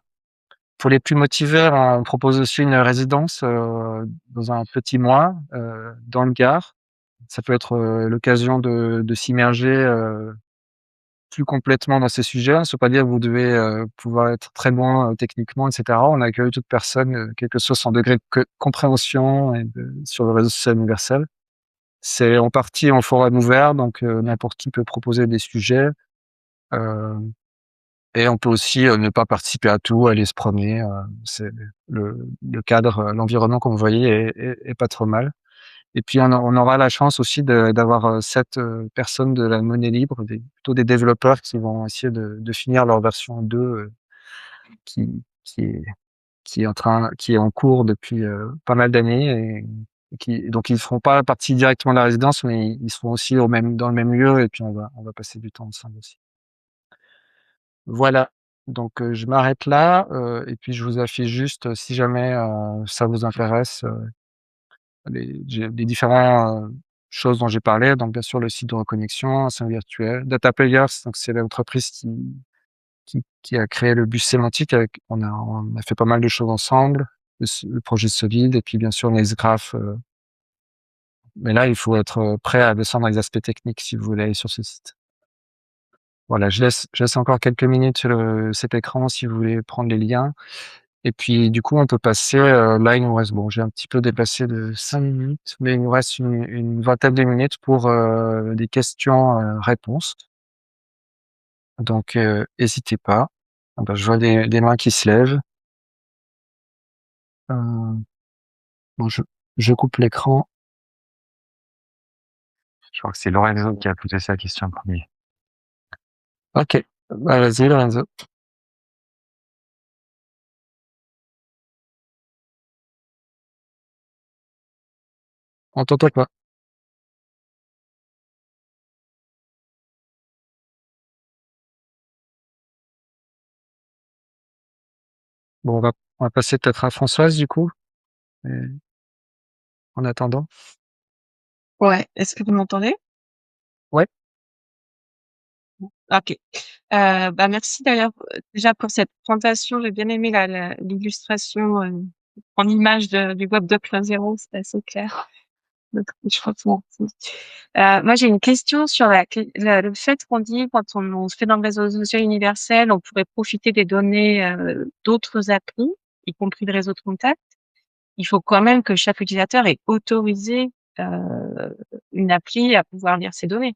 Pour les plus motivés, on propose aussi une résidence, dans un petit mois, dans le Gard. Ça peut être, l'occasion de s'immerger, plus complètement dans ces sujets. Ça veut pas dire que vous devez, pouvoir être très bon, techniquement et cetera. On accueille toute personne, quel que soit son degré de compréhension sur le réseau social universel. C'est en partie en forum ouvert, donc n'importe qui peut proposer des sujets, heu et on peut aussi, ne pas participer à tout, aller se promener, c'est le cadre, l'environnement comme vous voyez est pas trop mal et puis on aura la chance aussi d'avoir, 7, personnes de la monnaie libre, plutôt des développeurs qui vont essayer de finir leur version 2, qui qui est qui est en cours depuis, pas mal d'années et qui donc ils feront pas partie directement de la résidence, mais ils seront aussi dans le même lieu et puis on va passer du temps ensemble aussi. Voilà, donc je m'arrête là, et puis je vous affiche juste, si jamais, ça vous intéresse, les différents, choses dont j'ai parlé, donc bien sûr le site de reconnexion, un virtuel, Data Players, donc c'est l'entreprise qui a créé le bus sémantique avec on a fait pas mal de choses ensemble, le projet Solide et puis bien sûr Nextgraph, mais là il faut être, prêt à descendre les aspects techniques si vous voulez aller sur ce site. Voilà, je laisse encore quelques minutes sur cet écran si vous voulez prendre les liens et puis du coup, on peut passer, là, il nous reste bon, j'ai un petit peu dépassé de 5 minutes, mais il nous reste une vingtaine de minutes pour, des questions, réponses. Donc, hésitez pas. Ah bah, je vois des mains qui se lèvent. Heu, bon, je coupe l'écran. Je crois que c'est Lorenzo qui a posé sa question en premier. OK. Bah, vas-y Lorenzo. On t'entend pas. Bon, on va passer peut-être à Françoise du coup, et en attendant. Ouais, est-ce que vous m'entendez? Ouais. OK. Bah, merci d'ailleurs, déjà pour cette présentation. J'ai bien aimé l'illustration, en image du web 2.0, c'est assez clair. Donc je crois que merci. Moi, j'ai une question sur le fait qu'on dit quand on se fait dans le réseau social universel, on pourrait profiter des données, d'autres applis, y compris le réseau de contact. Il faut quand même que chaque utilisateur ait autorisé, une appli à pouvoir lire ces données.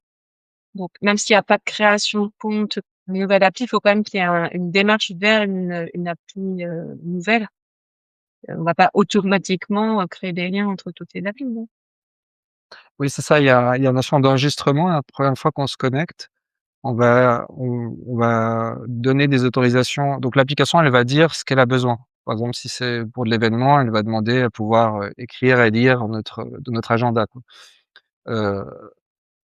Donc même s'il y a pas de création de compte, une nouvelle appli, il faut quand même qu'il y ait une démarche vers une appli, nouvelle. On va pas automatiquement, créer des liens entre toutes les applis, non? Oui, c'est ça, il y a un notion d'enregistrement la première fois qu'on se connecte. On va donner des autorisations. Donc l'application, elle va dire ce qu'elle a besoin. Par exemple, si c'est pour de l'événement, elle va demander à pouvoir, écrire et lire de notre agenda, quoi. Heu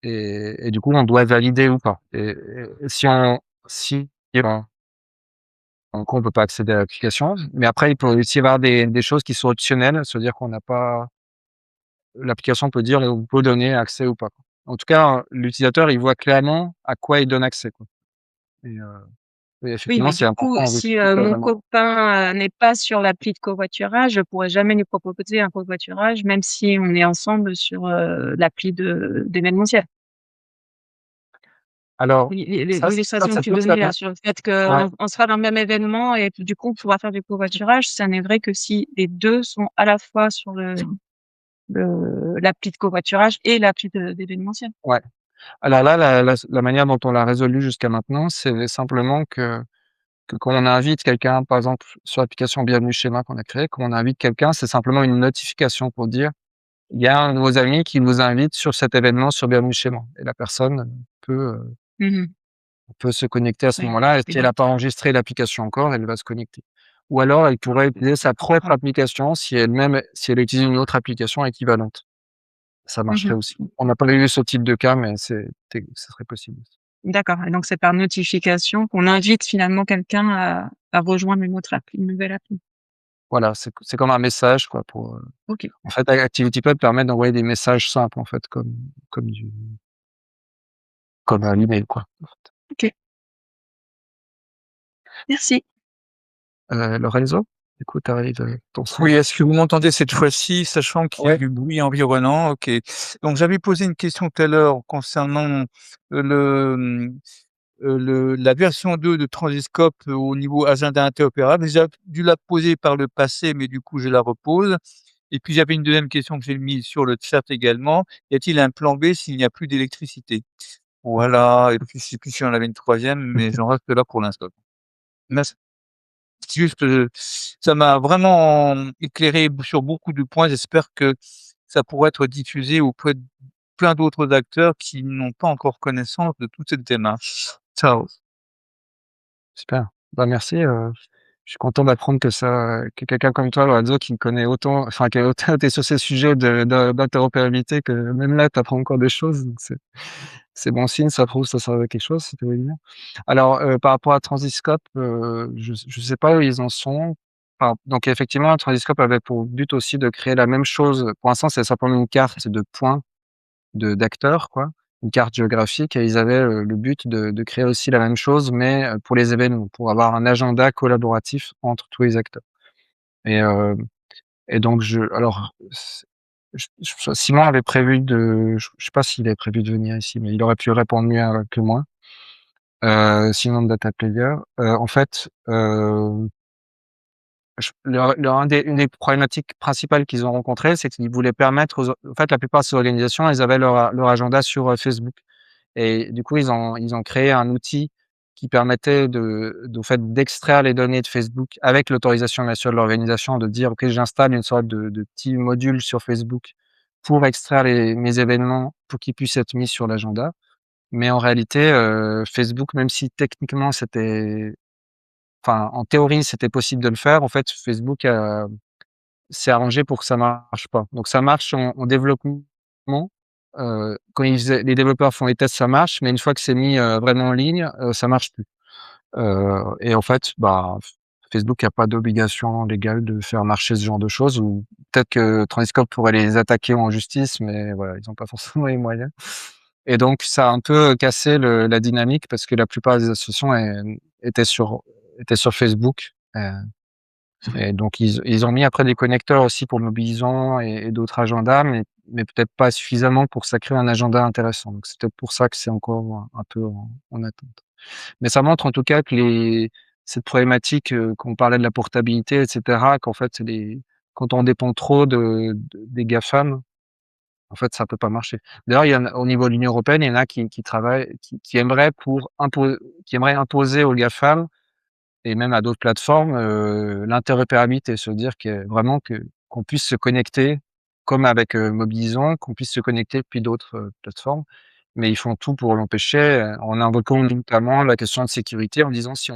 et du coup, on doit valider ou pas et si, donc on peut pas accéder à l'application. Mais après, il peut aussi y avoir des choses qui sont optionnelles, c'est-à-dire qu'on n'a pas l'application peut dire: «Vous pouvez donner accès ou pas», quoi. En tout cas, l'utilisateur, il voit clairement à quoi il donne accès, quoi et oui, Oui, effectivement, mais c'est du coup, important si, aussi, mon vraiment. copain, n'est pas sur l'appli de covoiturage, je pourrais jamais lui proposer un covoiturage, même si on est ensemble sur, l'appli d'événementiel. Alors ça, L'illustration que ça tu peut se donnais faire. là, sur le fait Ouais. qu'on sera dans le même événement et puis du coup, on pourra faire du covoiturage, ça n'est vrai que si les 2 sont à la fois sur l'appli de covoiturage et l'appli d'événementiel. Ouais. Alors là, la manière dont on l'a résolu jusqu'à maintenant, c'est simplement que quand on invite quelqu'un, par exemple, sur l'application Bienvenue chez moi qu'on a créée, quand on invite quelqu'un, c'est simplement une notification pour dire: «Il y a un de vos amis qui vous invite sur cet événement sur Bienvenue chez moi» et la personne Mmh mh. peut se connecter à ce Oui, moment-là et c'est si elle vrai. a pas enregistré l'application encore, elle va se connecter. Ou alors elle pourrait utiliser sa propre application si elle utilise une autre application équivalente. Ça Mmh marcherait mh. aussi. On n'a pas eu ce type de cas, mais ce serait possible. D'accord, et donc c'est par notification qu'on invite finalement quelqu'un à rejoindre une autre appli, une nouvelle appli. Voilà, c'est comme un message quoi OK, en fait, ActivityPub permet d'envoyer des messages simples en fait comme comme un email quoi. OK. Merci. Lorenzo, du coup tu arrives, ton Oui, son. est-ce que vous m'entendez cette fois-ci, sachant qu'il y a Ouais. du bruit environnant? OK. Donc j'avais posé une question tout à l'heure concernant, le, la version 2 de Transiscope au niveau agenda interopérable. J'ai déjà dû la poser par le passé, mais du coup, je la repose. Et puis j'avais une deuxième question que j'ai mise sur le chat également. Y a-t-il un plan B s'il n'y a plus d'électricité? Voilà, et puis je sais plus si j'en avais une troisième, mais j'en reste là pour l'instant. Merci. Juste, ça m'a vraiment éclairé sur beaucoup de points. J'espère que ça pourra être diffusé auprès de plein d'autres acteurs qui n'ont pas encore connaissance de toute cette démarche. Ciao. Super. Bah, merci, je suis content d'apprendre que quelqu'un comme toi, Lorenzo, qui connaît autant, enfin, qui a autant été sur ces sujets d'interopérabilité que même là, tu apprends encore des choses, donc c'est bon signe, ça prouve que ça servait à quelque chose, c'était bien. Alors, par rapport à Transiscope, je sais pas où ils en sont. Enfin, donc effectivement, Transiscope avait pour but aussi de créer la même chose. Pour l'instant, c'est simplement une carte de points d'acteurs, quoi, une carte géographique et ils avaient, le but de créer aussi la même chose, mais, pour les événements, pour avoir un agenda collaboratif entre tous les acteurs et donc alors Simon avait prévu je sais pas s'il avait prévu de venir ici, mais il aurait pu répondre mieux, que moi. Simon de Data Player, en fait, une des problématiques principales qu'ils ont rencontrées, c'est qu'ils voulaient permettre en fait, la plupart de ces organisations, elles avaient leur agenda sur, Facebook et du coup, ils ont créé un outil qui permettait au fait, d'extraire les données de Facebook avec l'autorisation, bien sûr, de l'organisation, de dire: «OK, j'installe une sorte de petit module sur Facebook pour extraire mes événements pour qu'ils puissent être mis sur l'agenda». Mais en réalité, Facebook, même si techniquement en théorie, c'était possible de le faire, en fait, Facebook s'est arrangé pour que ça marche pas. Donc ça marche en développement, quand les développeurs font les tests, ça marche, mais une fois que c'est mis, vraiment en ligne, ça marche plus. Et en fait, Facebook a pas d'obligation légale de faire marcher ce genre de choses ou peut-être que Transcorp pourrait les attaquer en justice, mais voilà, ils ont pas forcément les moyens. Et donc ça a un peu cassé la dynamique parce que la plupart des associations étaient sur étaient sur Facebook, et donc ils ont mis après des connecteurs aussi pour Mobilisant et d'autres agendas, mais peut-être pas suffisamment pour que ça crée un agenda intéressant. Donc c'est peut-être pour ça que c'est encore un peu en attente. Mais ça montre en tout cas que cette problématique, qu'on parlait de la portabilité et cetera, qu'en fait quand on dépend trop des GAFAM, en fait, ça peut pas marcher. D'ailleurs, il y en a au niveau de l'Union européenne, il y en a qui travaillent, qui aimeraient qui aimeraient imposer aux GAFAM et même à d'autres plateformes, l'interopérabilité. Se dire qu'on puisse se connecter comme avec, Mobilisant, qu'on puisse se connecter depuis d'autres, plateformes. Mais ils font tout pour l'empêcher, en invoquant notamment la question de sécurité en disant: si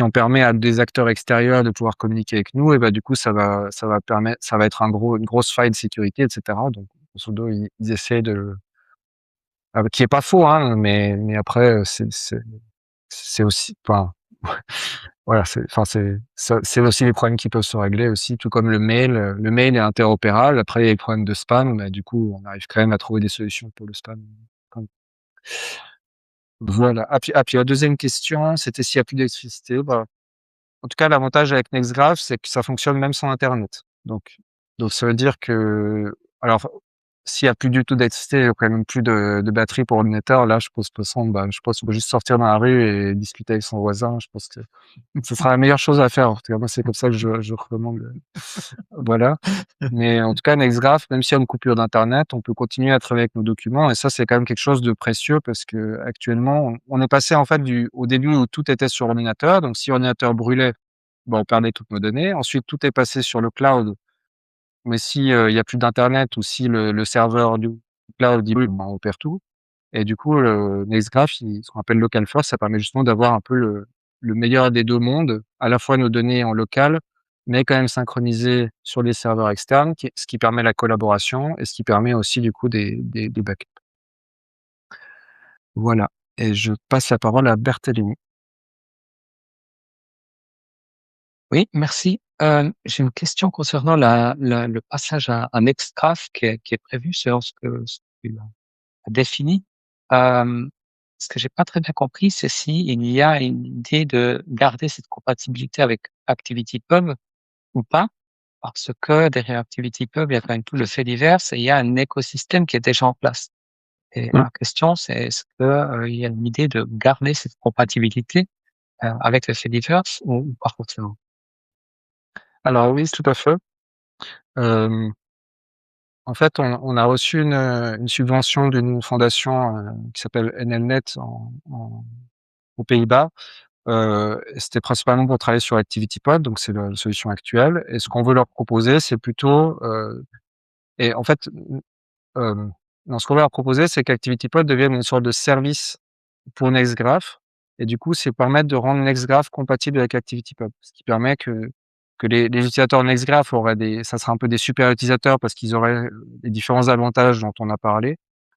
on permet à des acteurs extérieurs de pouvoir communiquer avec nous et du coup ça va être une grosse faille de sécurité et cetera». Donc grosso modo, ils essaient qui est pas faux, hein, mais après, c'est aussi voilà, c'est aussi les problèmes qui peuvent se régler aussi, tout comme le mail. Le mail est interopérable. Après, il y a les problèmes de spam, mais du coup, on arrive quand même à trouver des solutions pour le spam. Voilà. Puis la deuxième question, c'était s'il y a plus d'électricité. En tout cas, l'avantage avec Nextgraph, c'est que ça fonctionne même sans internet. Donc ça veut dire que alors s'il y a plus du tout d'électricité, il y a quand même plus de batterie pour ordinateur, là, je pense qu'on peut juste sortir dans la rue et discuter avec son voisin. Je pense que ce sera la meilleure chose à faire. En tout cas, moi, c'est comme ça que je recommande, voilà. Mais en tout cas, Nextgraph, même s'il y a une coupure d'internet, on peut continuer à travailler avec nos documents et ça, c'est quand même quelque chose de précieux parce qu'actuellement, on est passé en fait au début où tout était sur ordinateur. Donc si l'ordinateur brûlait, on perdait toutes nos données. Ensuite, tout est passé sur le cloud. Mais si, il y a plus d'internet ou si le serveur du cloud dit: «Oui», on perd tout. Et du coup, Nextgraph, ce qu'on appelle local first, ça permet justement d'avoir un peu le meilleur des 2 mondes, à la fois nos données en local, mais quand même synchronisées sur les serveurs externes, ce qui permet la collaboration et ce qui permet aussi du coup des backups. Voilà, et je passe la parole à Berthélémy. Oui, merci. J'ai une question concernant le passage à Nextgraph qui est prévu selon ce que tu as défini. Ce que j'ai pas très bien compris, c'est s'il y a une idée de garder cette compatibilité avec ActivityPub ou pas? Parce que derrière ActivityPub, il y a quand même tout le Fediverse et il y a un écosystème qui est déjà en place. Et Mmh. ma question, c'est est-ce que, il y a une idée de garder cette compatibilité, avec le Fediverse ou pas forcément? Alors oui, tout à fait. Hem, En fait, on a reçu une subvention d'une fondation, qui s'appelle NLnet aux Pays-Bas. C'était principalement pour travailler sur ActivityPub, donc c'est la solution actuelle et ce qu'on veut leur proposer, c'est plutôt, et en fait, non, ce qu'on veut leur proposer, c'est qu'ActivityPub devienne une sorte de service pour Nextgraph et du coup, c'est permettre de rendre Nextgraph compatible avec ActivityPub. Ce qui permet que les utilisateurs Nextgraph ça sera un peu des super utilisateurs parce qu'ils auraient, les différents avantages dont on a parlé,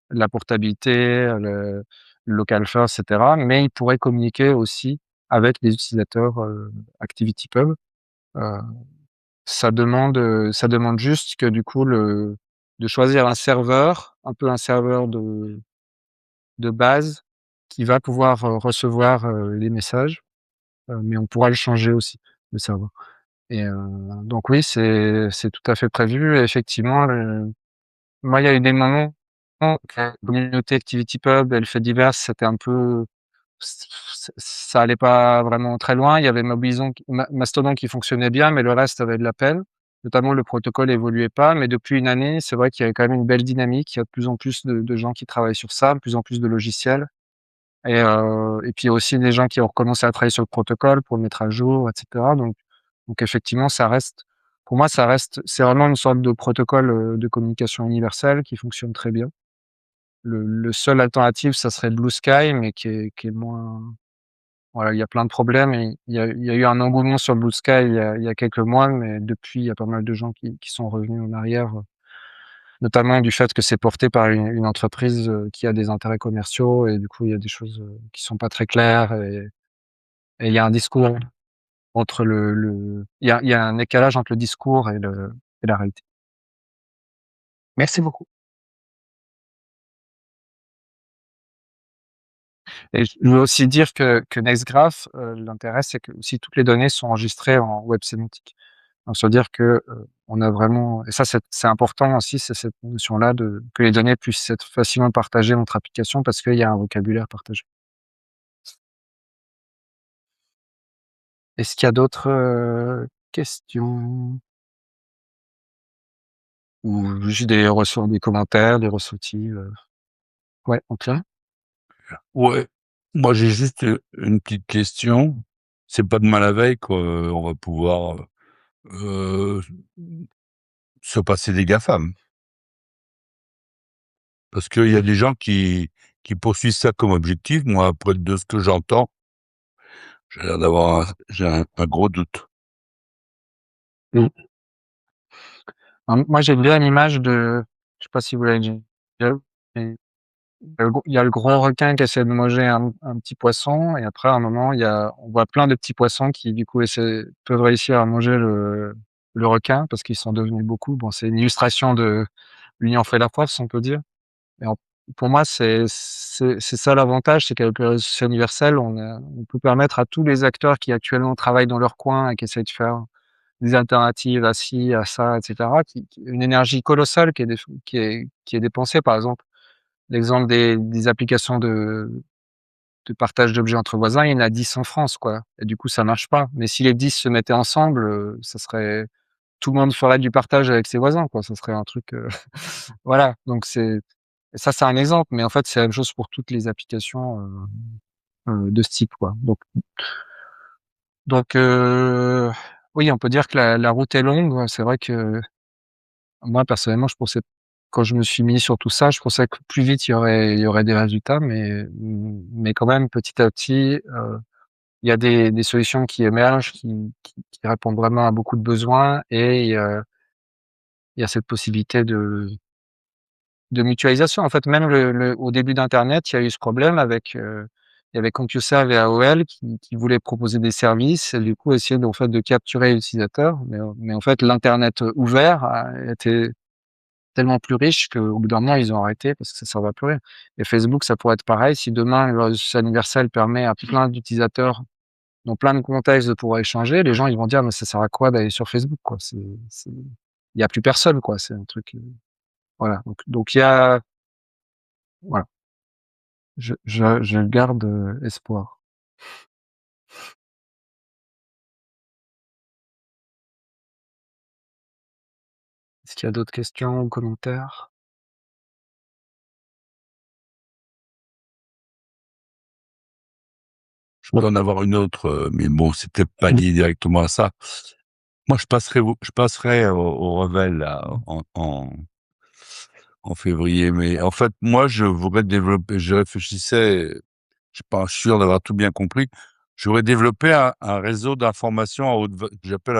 la portabilité, le local first et cetera, mais ils pourraient communiquer aussi avec les utilisateurs, ActivityPub. Heu, ça demande juste que du coup de choisir un serveur, un peu un serveur de base qui va pouvoir, recevoir, les messages, mais on pourra le changer aussi, le serveur. Et donc oui, c'est tout à fait prévu et effectivement, moi, il y a eu des moments où la communauté ActivityPub et le fait divers, c'était un peu ça allait pas vraiment très loin. Il y avait Mastodon qui fonctionnait bien, mais le reste avait de la peine. Notamment, le protocole évoluait pas, mais depuis une année, c'est vrai qu'il y avait quand même une belle dynamique. Il y a de plus en plus de gens qui travaillent sur ça, de plus en plus de logiciels et puis aussi des gens qui ont recommencé à travailler sur le protocole pour le mettre à jour et cetera. Donc effectivement, ça reste pour moi, c'est vraiment une sorte de protocole, de communication universelle qui fonctionne très bien. Le seul alternative, ça serait Blue Sky, mais qui est moins voilà, il y a plein de problèmes et il y a eu un engouement sur Blue Sky il y a quelques mois, mais depuis, il y a pas mal de gens qui sont revenus en arrière, notamment du fait que c'est porté par une entreprise, qui a des intérêts commerciaux et du coup, il y a des choses, qui sont pas très claires et il y a un discours entre il y a un décalage entre le discours et la réalité. Merci beaucoup. Et je veux aussi dire que Nextgraph, l'intérêt, c'est que aussi toutes les données sont enregistrées en web sémantique. Donc ça veut dire que, on a vraiment et ça c'est important aussi, c'est cette notion-là de que les données puissent être facilement partagées entre applications parce qu'il y a un vocabulaire partagé. Est-ce qu'il y a d'autres, questions? Ou juste des commentaires, des ressentis, Ouais, OK. Ouais, moi j'ai juste, une petite question. C'est pas demain la veille qu'on va pouvoir, heu, se passer des GAFAM? Parce qu'il y a des gens qui poursuivent ça comme objectif. Moi, après de ce que j'entends, j'ai un gros doute. Mmh. Moi, j'aime bien l'image de je sais pas si vous l'avez déjà vu, mais il y a le gros requin qui essaie de manger un petit poisson et après à un moment, on voit plein de petits poissons qui du coup peuvent réussir à manger le requin parce qu'ils sont devenus beaucoup. Bon, c'est une illustration de l'union fait la force, on peut dire. Et pour moi, c'est ça l'avantage, c'est qu'avec le réseau social universel, on peut permettre à tous les acteurs qui actuellement travaillent dans leur coin et qui essayent de faire des alternatives à ci, à ça, et cetera, une énergie colossale qui est dépensée. Par exemple, l'exemple des applications de partage d'objets entre voisins, il y en a 10 en France, quoi et du coup, ça marche pas. Mais si les 10 se mettaient ensemble, ça serait tout le monde ferait du partage avec ses voisins, quoi. Ça serait un truc, voilà, donc c'est un exemple, mais en fait, c'est la même chose pour toutes les applications, de ce type, quoi. Donc oui, on peut dire que la route est longue. C'est vrai que moi, personnellement, je pensais quand je me suis mis sur tout ça, je pensais que plus vite il y aurait des résultats, mais quand même petit à petit, il y a des solutions qui émergent, qui répondent vraiment à beaucoup de besoins et il y a cette possibilité de mutualisation. En fait, même au début d'internet, il y a eu ce problème il y avait CompuServe et AOL qui voulaient proposer des services et du coup essayer en fait de capturer l'utilisateur. Mais en fait, l'internet ouvert a été tellement plus riche qu'au bout d'un moment, ils ont arrêté parce que ça servait à plus rien. Et Facebook, ça pourrait être pareil. Si demain, le réseau social universel permet à plein d'utilisateurs dans plein de contextes de pouvoir échanger, les gens, ils vont dire: «Mais ça sert à quoi d'aller sur Facebook, quoi?» Il y a plus personne, quoi. C'est un truc, voilà. Donc il y a voilà. Je garde, espoir. Est-ce qu'il y a d'autres questions ou commentaires? Je pourrais en avoir une autre, mais bon, c'est peut-être pas lié directement à ça. Moi, je passerai au Revel là, en février, mais en fait, moi, je voudrais développer je réfléchissais, je suis pas sûr d'avoir tout bien compris. Je voudrais développer un réseau d'informations que j'appelle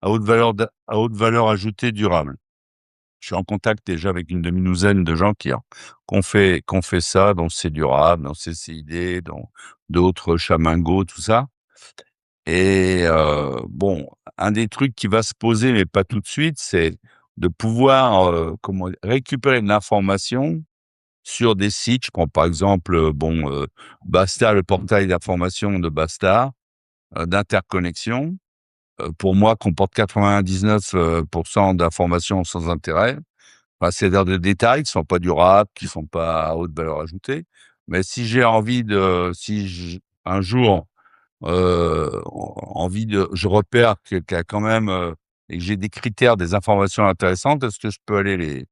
à haute valeur ajoutée durable. Je suis en contact déjà avec une demi-douzaine de gens qui ont fait ça, dont C'est Durable, dont CCID, dont d'autres, Chamingo, tout ça. Et bon, un des trucs qui va se poser, mais pas tout de suite, c'est de pouvoir, récupérer de l'information sur des sites. Je prends par exemple, Basta, le portail d'information de Basta, d'interconnexion, pour moi comporte 99 d'informations sans intérêt. Enfin, c'est-à-dire de détails qui sont pas durables, qui sont pas à haute valeur ajoutée. Mais si j'ai envie de si j un jour, envie de je repère qu'il y a quand même, et que j'ai des critères, des informations intéressantes, est-ce que je peux aller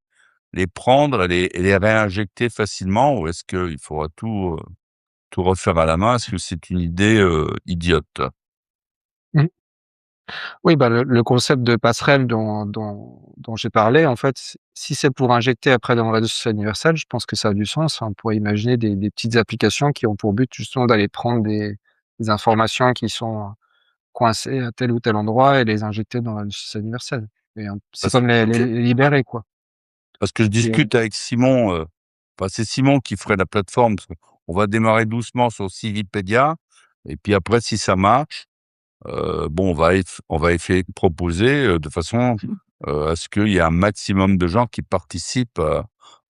les prendre et les réinjecter facilement ou est-ce qu'il faudra tout refaire à la main? Est-ce que c'est une idée, idiote? Mmh. Oui, bah, le concept de passerelle dont j'ai parlé, en fait, si c'est pour injecter après dans le réseau social universel, je pense que ça a du sens. Enfin, on pourrait imaginer des petites applications qui ont pour but justement d'aller prendre des informations qui sont coincées à tel ou tel endroit et les injecter dans le réseau social universel et c'est Parce comme les libérer, quoi. parce que je Et discute avec Simon, enfin, c'est Simon qui ferait la plateforme, parce qu'on va démarrer doucement sur Civipedia et puis après si ça marche, bon, on va essayer de proposer, de façon, à ce qu'il y ait un maximum de gens qui participent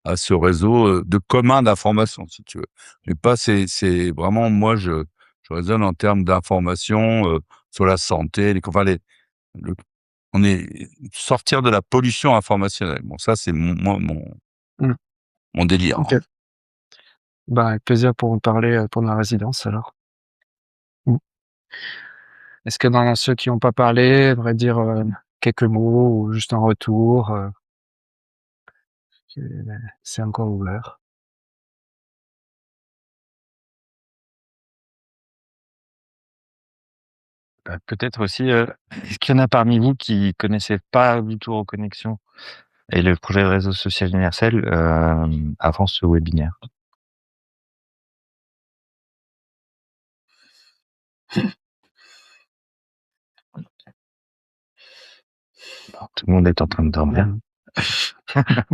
à ce réseau, de commun d'information, si tu veux. Mais pas c'est vraiment moi je raisonne en termes d'information, sur la santé, le on est sortir de la pollution informationnelle. Bon ça c'est mmh, mon délire, OK. hein. Bah, avec plaisir pour en parler, pendant la résidence alors. Mmh. Est-ce que dans ceux qui ont pas parlé aimeraient dire, quelques mots ou juste un retour, c'est c'est encore ouvert. Bah, peut-être aussi, est-ce qu'il y en a parmi vous qui connaissaient pas du tout Reconnexion et le projet de réseau social universel, avant ce webinaire? Bon, tout le monde est en train de dormir. Mmh.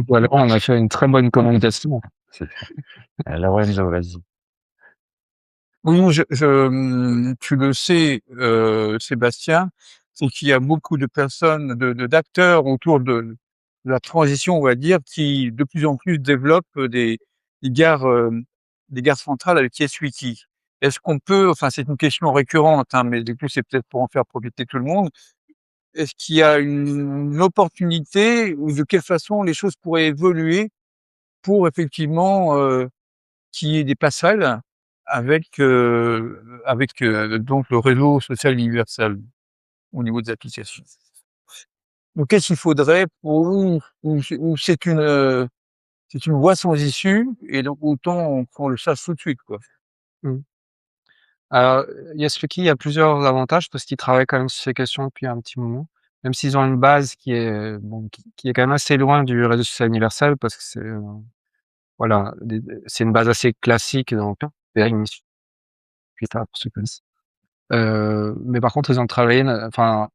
Ou alors on a fait une très bonne communication. C'est Lorenzo, vas-y. Oui, tu le sais, Sébastien, c'est qu'il y a beaucoup de personnes, d'acteurs autour de la transition, on va dire, qui de plus en plus développent des gares, des gares centrales avec YesWiki. Est-ce qu'on peut, enfin, c'est une question récurrente, hein, mais du coup, c'est peut-être pour en faire profiter tout le monde. Est-ce qu'il y a une opportunité ou de quelle façon les choses pourraient évoluer pour effectivement, qu'il y ait des passerelles avec, donc le réseau social universel au niveau des applications. Donc qu'est-ce qu'il faudrait pour ou c'est une voie sans issue et donc autant qu'on le sache tout de suite, quoi. Mmh. Alors, YesWiki a plusieurs avantages parce qu'ils travaillent quand même sur ces questions depuis un petit moment. Même s'ils ont une base qui est, bon, qui est quand même assez loin du réseau social universel parce que c'est, voilà, c'est une base assez classique donc plus tard pour ceux qui connaissent. Mais par contre, ils ont travaillé, enfin,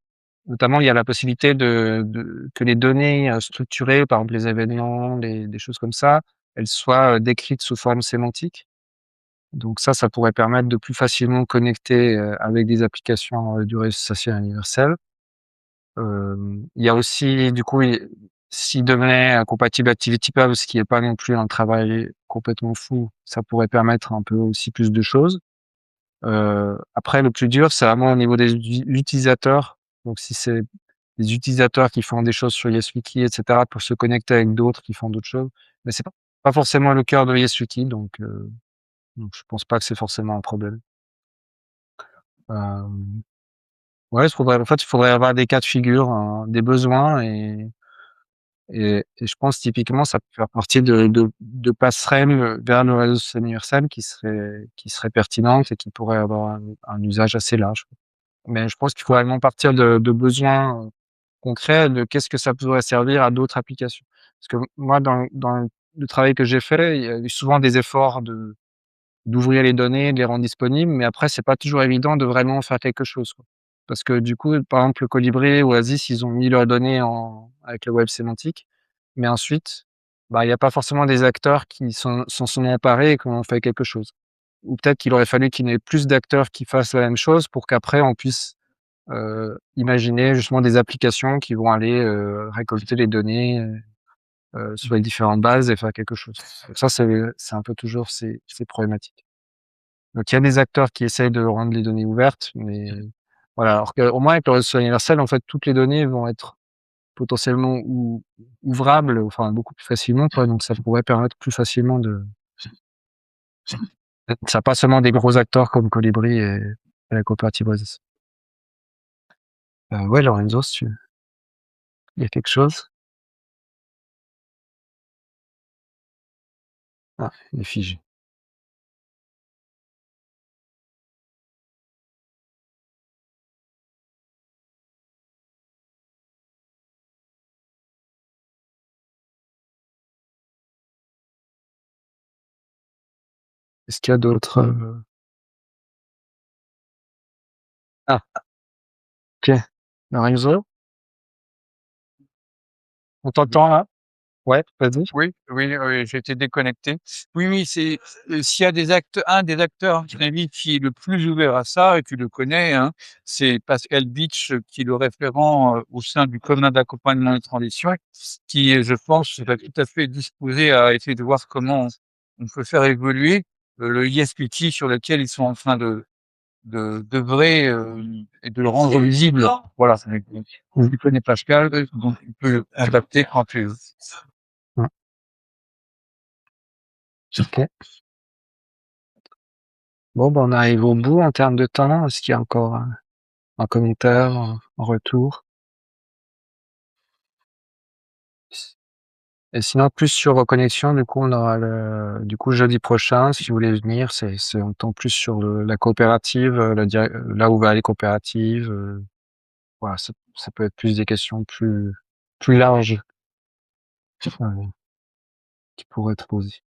notamment, il y a la possibilité de que les données, structurées, par exemple les événements, des choses comme ça, elles soient, décrites sous forme sémantique. Donc ça pourrait permettre de plus facilement connecter, avec des applications, du réseau social universel. Il y a aussi du coup, s'il devenait, compatible ActivityPub, ce qui est pas non plus un travail complètement fou, ça pourrait permettre un peu aussi plus de choses. Après le plus dur, c'est vraiment au niveau des utilisateurs. Donc si c'est des utilisateurs qui font des choses sur YesWiki et cetera pour se connecter avec d'autres qui font d'autres choses, mais c'est pas forcément le cœur de YesWiki donc je pense pas que c'est forcément un problème. Hem, ouais, il faudrait avoir des cas de figure, des besoins et je pense typiquement ça peut faire partie de passerelles, vers le réseau social universel qui seraient pertinentes et qui pourraient avoir un usage assez large. Mais je pense qu'il faut vraiment partir de besoins, concrets de qu'est-ce que ça pourrait servir à d'autres applications. Parce que moi dans le travail que j'ai fait, il y a eu souvent des efforts d'ouvrir les données, de les rendre disponibles, mais après c'est pas toujours évident de vraiment faire quelque chose, quoi. Parce que du coup, par exemple, le Colibri, Oasis, ils ont mis leurs données avec le web sémantique, mais ensuite, bah, il y a pas forcément des acteurs qui s'en sont emparés et qui en ont fait quelque chose. Ou peut-être qu'il aurait fallu qu'il y ait plus d'acteurs qui fassent la même chose pour qu'après on puisse, imaginer justement des applications qui vont aller, récolter les données, sur les différentes bases et faire quelque chose. Donc ça, c'est un peu toujours ces problématiques. Donc il y a des acteurs qui essayent de rendre les données ouvertes, mais voilà, alors qu'au moins avec le réseau social universel, en fait, toutes les données vont être potentiellement ouvrables, enfin beaucoup plus facilement, quoi, donc ça pourrait permettre plus facilement Ça pas seulement des gros acteurs comme Colibri et la coopérative Oasis. Ouais, Lorenzo, si tu il y a quelque chose? Ah, il est figé. Est-ce qu'il y a d'autres, Ah, OK. Lorenzo? On t'entend là? Ouais, vas-y. Oui, oui, j'ai été déconnecté. Oui, s'il y a des acteurs, à mon avis, qui est le plus ouvert à ça, et tu le connais, hein, c'est Pascal Bitsch, qui est le référent, au sein du commun d'accompagnement de transition, qui, je pense, va tout à fait disposé à essayer de voir comment on peut faire évoluer, le ISPT sur lequel ils sont en train d'œuvrer, et de le rendre visible. Voilà, tu connais Pascal, donc tu peux adapter quand tu veux. Ouais. OK. Bon, on arrive au bout en termes de temps. Est-ce qu'il y a encore un commentaire, un retour? Et sinon, plus sur Reconnexion, du coup, on aura jeudi prochain, si vous voulez venir, c'est on tend plus sur la coopérative, là où va aller coopérative. Voilà, ça peut être plus des questions plus larges qui pourraient être posées.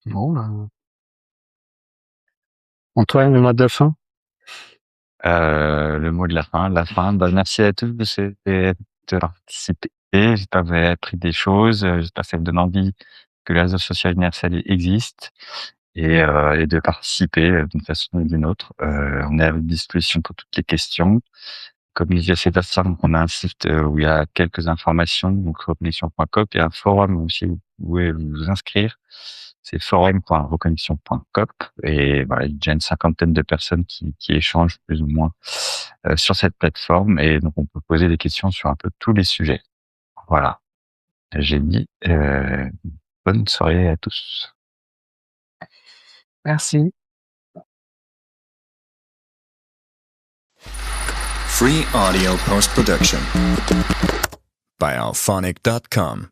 Bon, Antoine, le mot de la fin? Le mot de la fin, merci à tous de participer. J'espère que vous avez appris des choses. J'espère que ça vous donne envie que le réseau social universel existe et de participer d'une façon ou d'une autre. On est à votre disposition pour toutes les questions. Comme disait Sébastien, on a un site où il y a quelques informations, donc reconnexion.com. Il y a un forum aussi où vous pouvez vous inscrire. C'est forum.reconnexion.com. Et voilà, il y a déjà une cinquantaine de personnes qui échangent plus ou moins sur cette plateforme. Et donc, on peut poser des questions sur un peu tous les sujets. Voilà. J'ai dit bonne soirée à tous. Merci. Free audio post-production by alphonic.com.